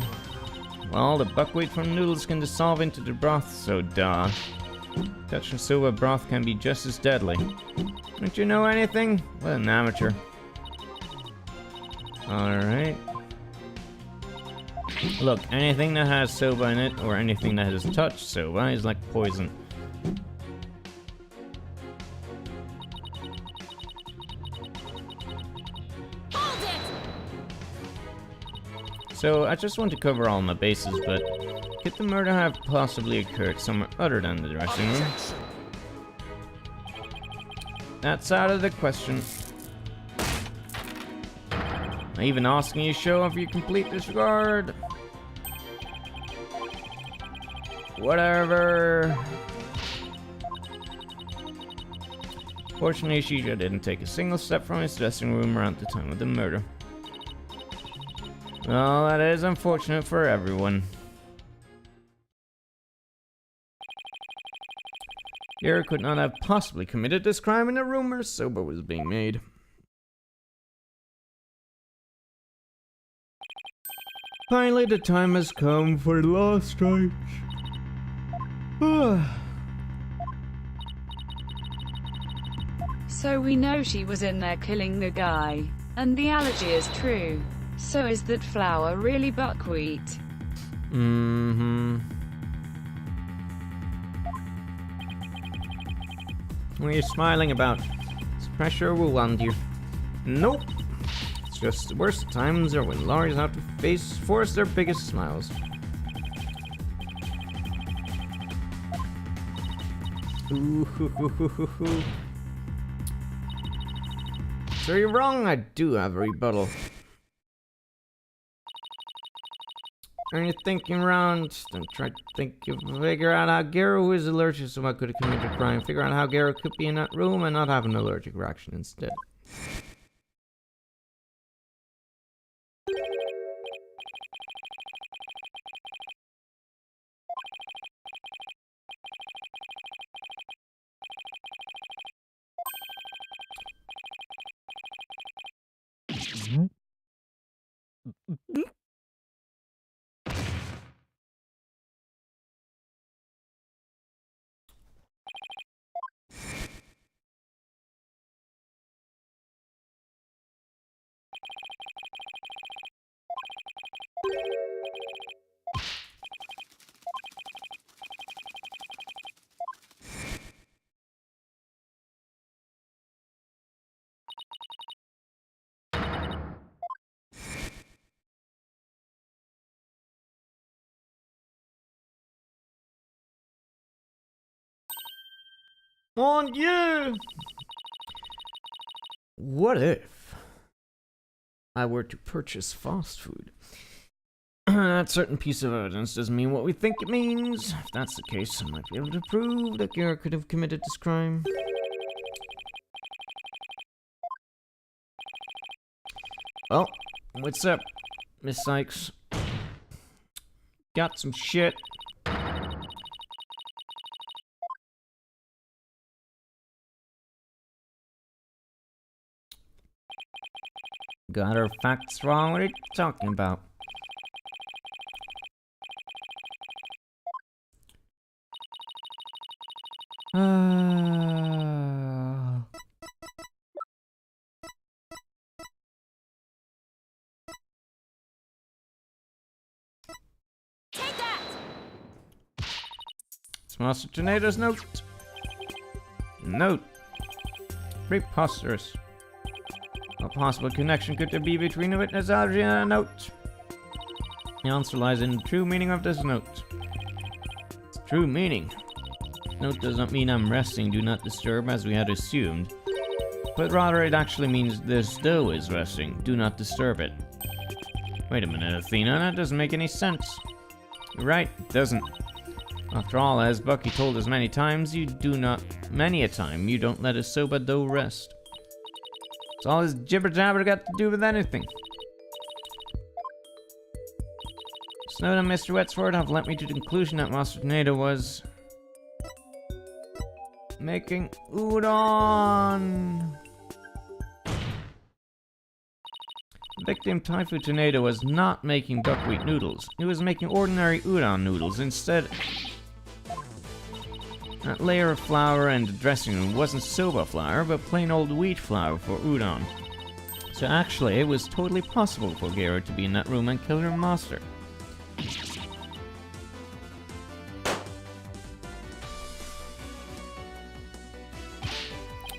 Well, the buckwheat from noodles can dissolve into the broth, so duh. Touching soba broth can be just as deadly. Don't you know anything? What an amateur. Alright. Look, anything that has soba in it, or anything that has touched soba, is like poison. Hold it! So, I just want to cover all my bases, but could the murder have possibly occurred somewhere other than the dressing room? That's out of the question. I'm even asking you to show off your complete disregard. Whatever. Fortunately, Shisha didn't take a single step from his dressing room around the time of the murder. Well, that is unfortunate for everyone. Gary could not have possibly committed this crime in a room where soba was being made. Finally, the time has come for the last strike. So we know she was in there killing the guy. And the allergy is true. So is that flour really buckwheat? Mm-hmm. What are you smiling about? This pressure will land you. Nope. It's just the worst times are when lawyers have to force their biggest smiles. Ooh, hoo, hoo, hoo, hoo, hoo. So you're wrong, I do have a rebuttal. Are you thinking around? Don't try to figure out how Garo, who is allergic to someone, could have committed a crime. Figure out how Garo could be in that room and not have an allergic reaction instead. On you! What if I were to purchase fast food. That certain piece of evidence doesn't mean what we think it means. If that's the case, I might be able to prove that Garrett could have committed this crime. Oh, what's up, Miss Sykes? Got some shit. Got our facts wrong. What are you talking about? Take that! It's Master Tornado's note. Note. Preposterous. What possible connection could there be between a witness allergy and a note? The answer lies in the true meaning of this note. Its true meaning. Note does not mean I'm resting, do not disturb, as we had assumed. But rather it actually means this dough is resting, do not disturb it. Wait a minute, Athena, that doesn't make any sense. You're right, it doesn't. After all, as Bucky told us many times, you don't let a soba dough rest. It's all this jibber-jabber got to do with anything. Snowden and Mr. Wetsford have led me to the conclusion that Master Tornado was making udon. The victim Typhoon Tornado was not making buckwheat noodles. He was making ordinary udon noodles instead. That layer of flour and the dressing room wasn't soba flour, but plain old wheat flour for udon. So actually, it was totally possible for Gero to be in that room and kill her master.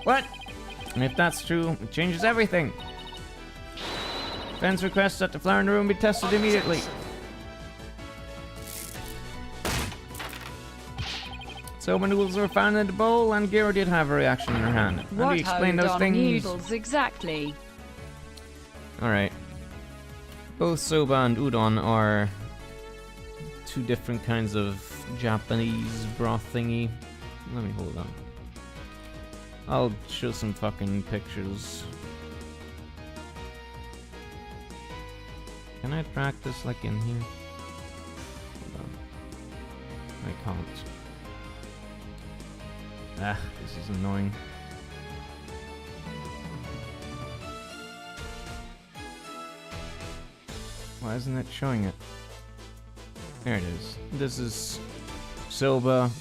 What? And if that's true, it changes everything. Fans request that the flour in the room be tested immediately. Soba noodles were found in the bowl, and Gero did have a reaction in her hand. How do What you explain those udon things? noodles exactly? Alright. Both soba and udon are two different kinds of Japanese broth thingy. Let me hold on. I'll show some fucking pictures. Can I practice like in here? Hold on. I can't. Ah, this is annoying. Why isn't it showing it? There it is. This is soba.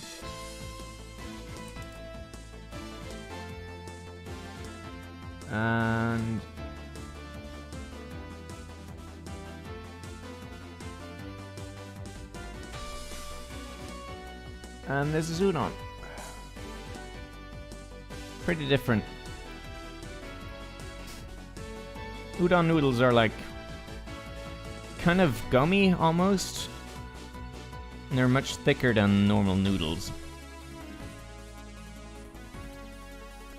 And this is udon. Pretty different. Udon noodles are like kind of gummy almost. And they're much thicker than normal noodles.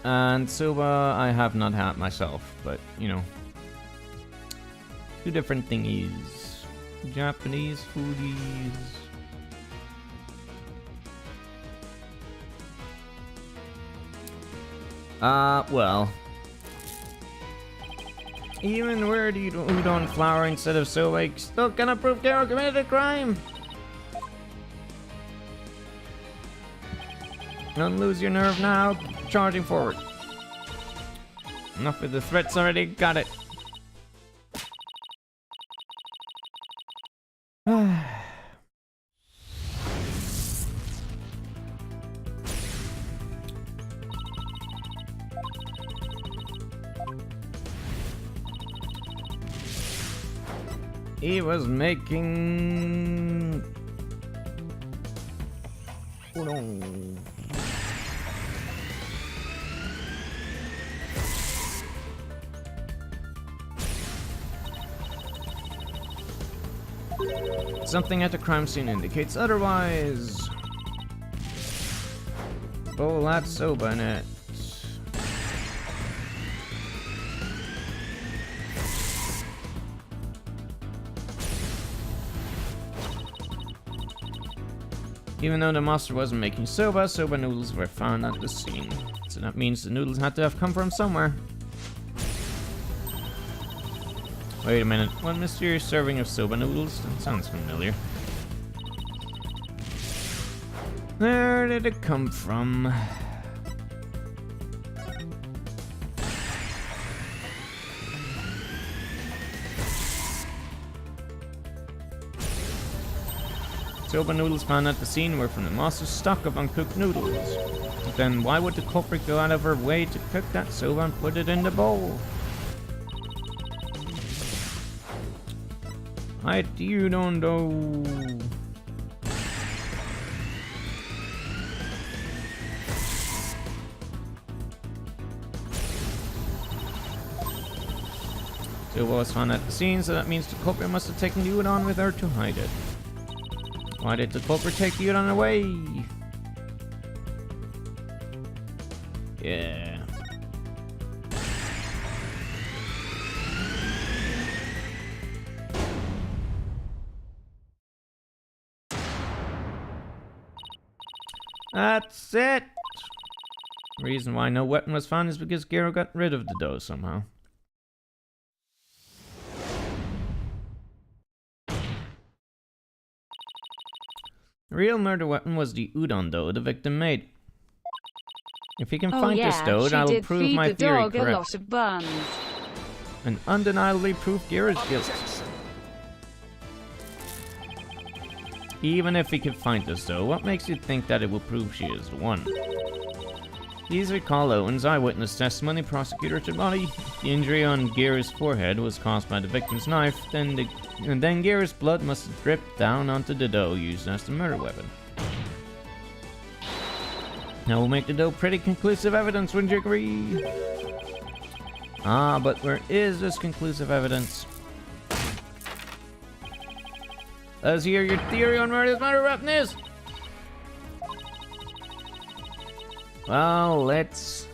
And soba I have not had myself, but you know, two different thingies. Japanese foodies. Well. Even where do you udon flour instead of soba? Still gonna prove Gero committed a crime! Don't lose your nerve now. Charging forward. Enough with the threats already. Got it. He was making... Oh no. Something at the crime scene indicates otherwise. Bowl at soba in it. Even though the monster wasn't making soba, soba noodles were found at the scene. So that means the noodles had to have come from somewhere. Wait a minute, one mysterious serving of soba noodles? That sounds familiar. Where did it come from? Soba noodles found at the scene were from the monster's stock of uncooked noodles. But then why would the culprit go out of her way to cook that soba and put it in the bowl? I do don't know. Soba was found at the scene, so that means the culprit must have taken the udon with her to hide it. Why did the culprit take the udon away? Yeah. That's it! The reason why no weapon was found is because Gero got rid of the dough somehow. The real murder weapon was the udon dough the victim made. If he can find this dough, that will prove my theory correct. A lot of buns. And undeniably prove Gero's guilt. Even if he could find this dough, what makes you think that it will prove she is the one? Please recall Owen's eyewitness testimony. Prosecutor to body. The injury on Gero's forehead was caused by the victim's knife, and then Gero's blood must have dripped down onto the dough used as the murder weapon. Now we'll make the dough pretty conclusive evidence, wouldn't you agree? Ah, but where is this conclusive evidence? Let's hear your theory on where this murder weapon is! Well, let's...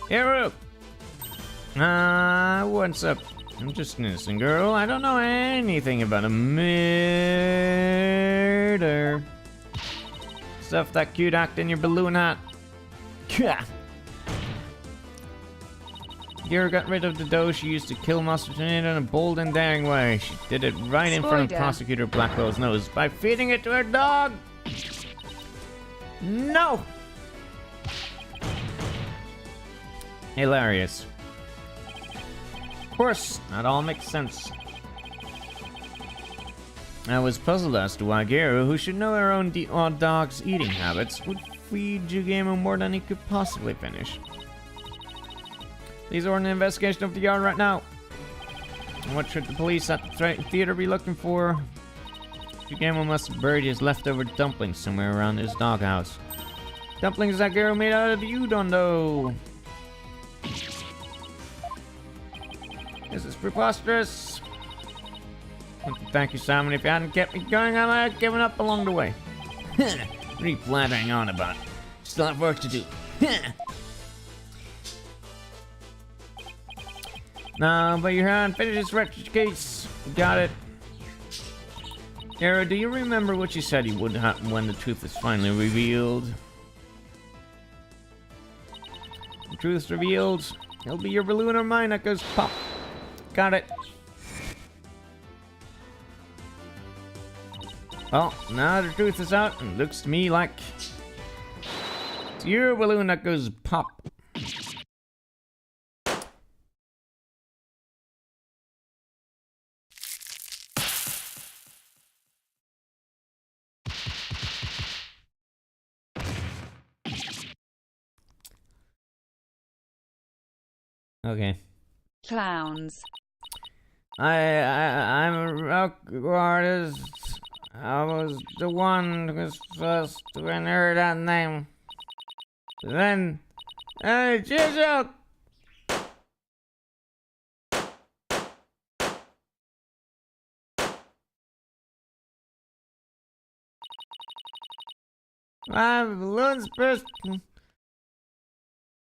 Hero! What's up? I'm just an innocent girl. I don't know anything about a murder. Stuff that cute act in your balloon hat. Gero got rid of the dough she used to kill monsters in a bold and daring way. She did it right in front of Prosecutor Blackwell's nose by feeding it to her dog. No! Hilarious. Of course, that all makes sense. I was puzzled as to why Gero, who should know her own dog's eating habits, would feed Jugamo more than he could possibly finish. Please order an investigation of the yard right now. And what should the police at the theater be looking for? Jugamo must have buried his leftover dumplings somewhere around his doghouse. Dumplings that Gero made out of the udon dough. This is preposterous. Thank you, Simon. If you hadn't kept me going, I might have given up along the way. What are you blathering on about? Still have work to do. Now, but your hand, finish this wretched case. Got it. Gero, do you remember what you said you would happen when the truth is finally revealed? The truth's revealed. It'll be your balloon or mine that goes pop. Got it. Well, now the truth is out, and it looks to me like it's your balloon that goes pop. Okay. Clowns. I'm a rock artist. I was the one who was first to inherit that name. Then, cheers out! My balloons burst.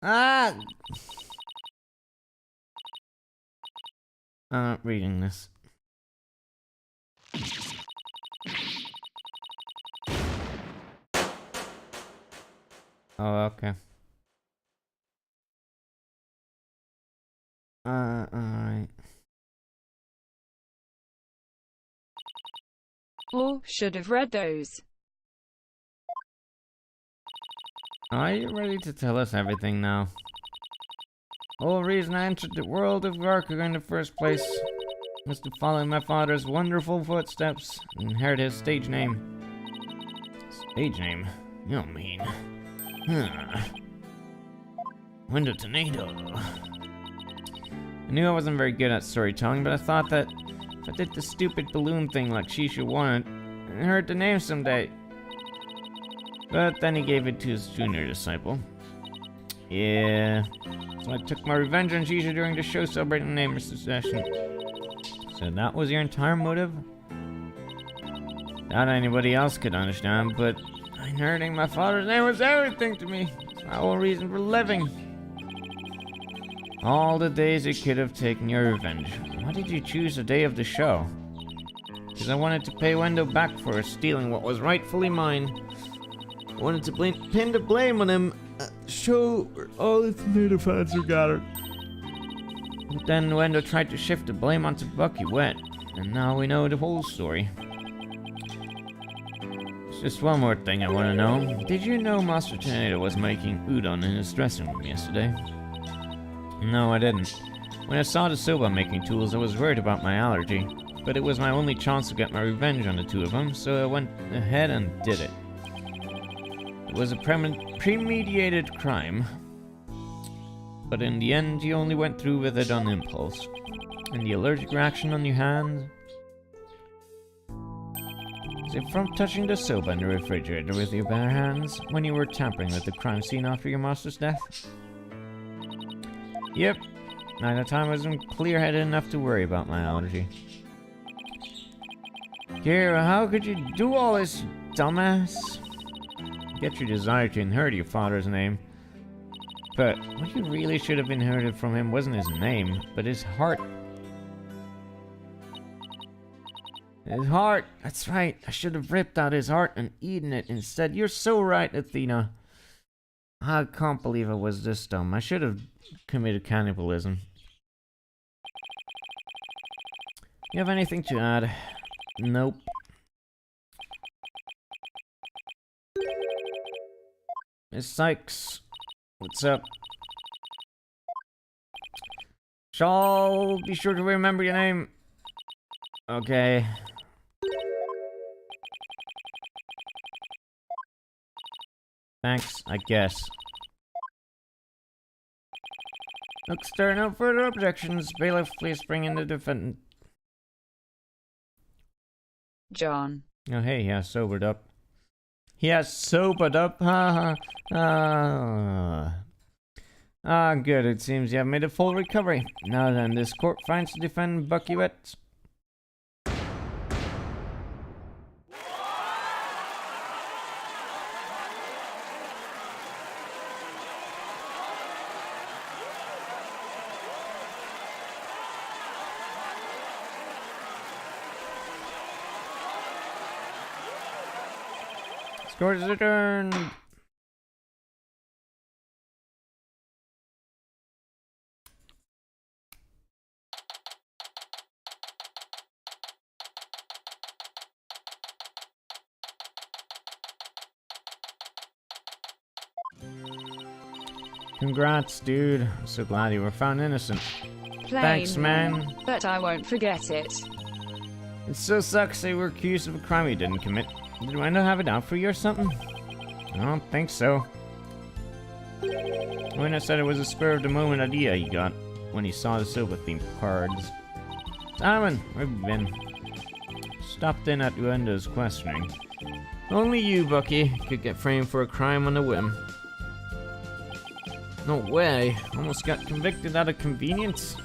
Ah! I'm not reading this. Oh, okay. Alright. Or should have read those. Are you ready to tell us everything now? The whole reason I entered the world of Varka in the first place was to follow my father's wonderful footsteps and inherit his stage name. Stage name? You don't mean... Window Tornado. I knew I wasn't very good at storytelling, but I thought that if I did the stupid balloon thing like Shisha wanted, I'd inherit the name someday. But then he gave it to his junior disciple. Yeah. So I took my revenge on Shisha during the show celebrating the name session. So that was your entire motive? Not anybody else could understand, but inheriting my father's name was everything to me. It's my whole reason for living. All the days it could have taken your revenge. Why did you choose the day of the show? Because I wanted to pay Wendo back for stealing what was rightfully mine. I wanted to pin the blame on him at the show where all the tomato fans were gathered. But then Wendo tried to shift the blame onto Bucky Wet, and now we know the whole story. There's just one more thing I want to know. Did you know Master Tornado was making udon in his dressing room yesterday? No, I didn't. When I saw the soba making tools, I was worried about my allergy. But it was my only chance to get my revenge on the two of them, so I went ahead and did it. It was a premeditated crime. But in the end, you only went through with it on impulse. And the allergic reaction on your hand? Is it from touching the soba in the refrigerator with your bare hands when you were tampering with the crime scene after your master's death? Yep. At the time I wasn't clear-headed enough to worry about my allergy. Kira, how could you do all this, you dumbass? Get your desire to inherit your father's name. But what you really should have inherited from him wasn't his name, but his heart. His heart! That's right, I should have ripped out his heart and eaten it instead. You're so right, Athena. I can't believe I was this dumb. I should have committed cannibalism. You have anything to add? Nope. Miss Sykes, what's up? Shall be sure to remember your name. Okay. Thanks, I guess. Looks there are no further objections. Bailiff, please bring in the defendant. John. Oh, hey, he has sobered up. He has sobered up. Ha ha. Ah, good. It seems you have made a full recovery. Now then, this court finds to defend Bucky Wet. Court is adjourned. Congrats, dude. I'm so glad you were found innocent. Plain, Thanks, man. But I won't forget it. It so sucks they were accused of a crime you didn't commit. Did Wendell have it out for you or something? I don't think so. Wendell said it was a spur of the moment idea he got when he saw the silver themed cards. Simon, where have you been? stopped in at Uendo's questioning. Only you, Bucky, could get framed for a crime on a whim. No way. Almost got convicted out of convenience.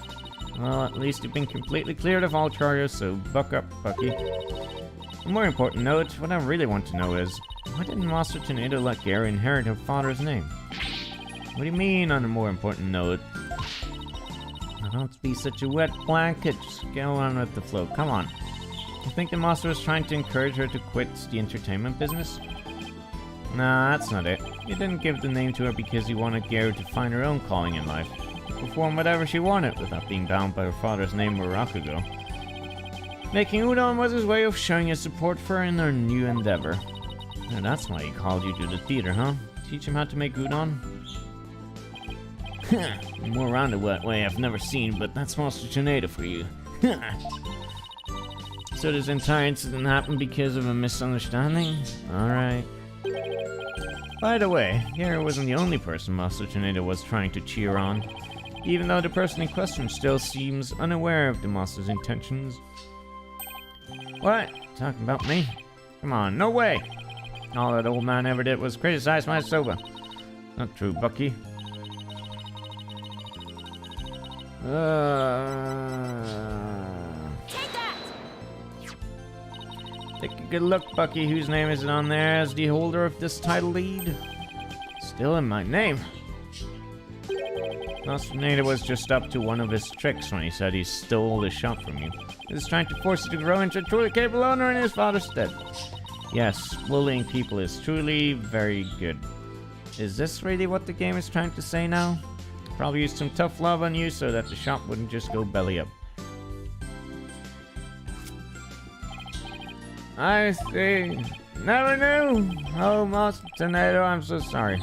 Well, at least you've been completely cleared of all charges, so buck up, Bucky. A more important note, what I really want to know is, why didn't Master Tornado let Gary inherit her father's name? What do you mean on a more important note? Now, don't be such a wet blanket, just go on with the flow, come on. You think the master was trying to encourage her to quit the entertainment business? Nah, that's not it. You didn't give the name to her because you wanted Gary to find her own calling in life. To perform whatever she wanted without being bound by her father's name or Rakugo. Making udon was his way of showing his support for her in her new endeavor. And that's why he called you to the theater, huh? Teach him how to make udon? A more roundabout way I've never seen, but that's Master Tornado for you. So this entire incident happened because of a misunderstanding? Alright. By the way, Gary wasn't the only person Master Tornado was trying to cheer on, even though the person in question still seems unaware of the Master's intentions. What? Talking about me? Come on, no way! All that old man ever did was criticize my soba. Not true, Bucky. Take that! Take a good look, Bucky. Whose name is it on there as the holder of this title lead? Still in my name. Master Tornado was just up to one of his tricks when he said he stole the shop from you. He was trying to force you to grow into a truly capable owner in his father's stead. Yes, bullying people is truly very good. Is this really what the game is trying to say now? Probably used some tough love on you so that the shop wouldn't just go belly up. I see. Never knew. Oh, Master Tornado, I'm so sorry.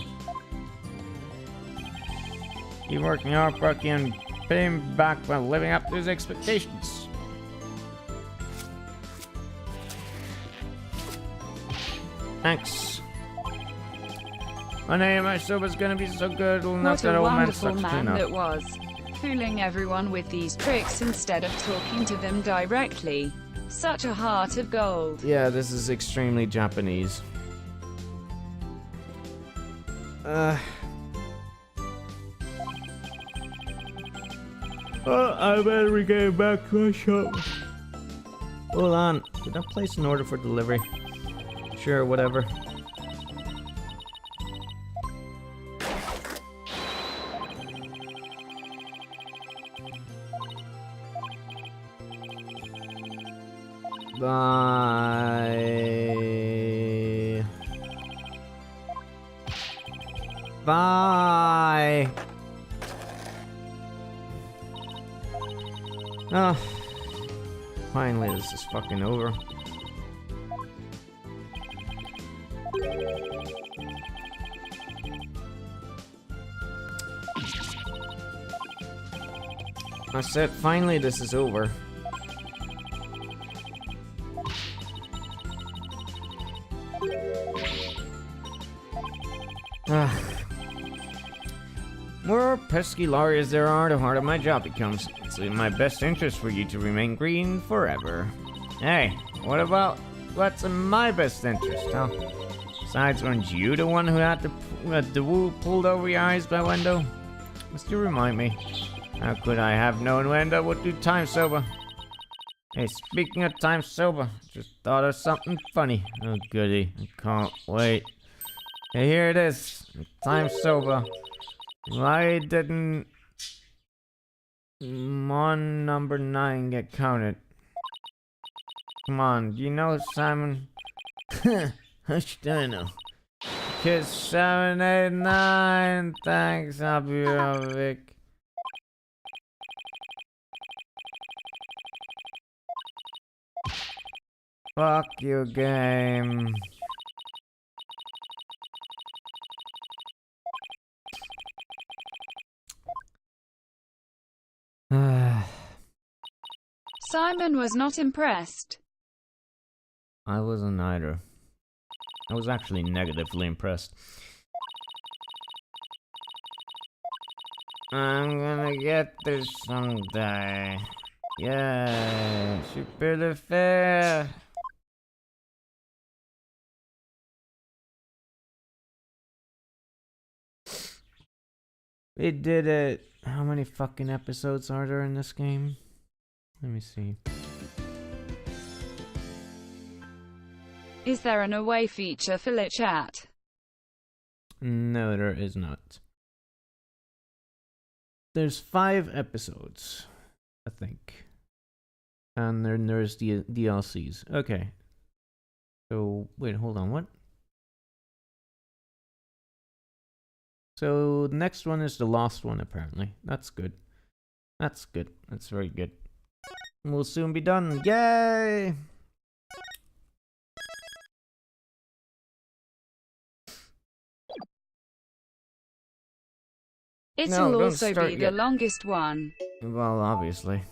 Keep working hard, Bucky, and pay him back by living up to his expectations. Thanks. My name, my soba's gonna be so good, it'll knock What that a old man wonderful sucks man clean that up. was. Fooling everyone with these tricks instead of talking to them directly. Such a heart of gold. Yeah, this is extremely Japanese. I better get back to my shop. Hold on, did I place an order for delivery? Sure, whatever. Bye. Bye. Oh, finally this is fucking over. I said finally this is over. More pesky lawyers there are, the harder my job becomes. It's in my best interest for you to remain green forever. Hey, what about what's in my best interest, huh? Besides, weren't you the one who had the wool pulled over your eyes by Wendo? Must you remind me? How could I have known Wendo would do time sober? Hey, speaking of time sober, just thought of something funny. Oh goody, I can't wait. Hey, here it is. Time sober. Why didn't Mon number 9 get counted? Come on, do you know, Simon? How should I know? Kids 7, 8, 9. Thanks, I'll be right back. Fuck you, game. Simon was not impressed. I wasn't either. I was actually negatively impressed. I'm gonna get this someday. Yeah, super fair. We did it. How many fucking episodes are there in this game? Let me see. Is there an away feature for lit chat? No, there is not. There's 5 episodes, I think. And then there's the DLCs. Okay. So, wait, hold on, what? So, the next one is the last one, apparently. That's good. That's good. That's very good. We'll soon be done. Yay! It'll don't also start be yet. the longest one. Well, obviously.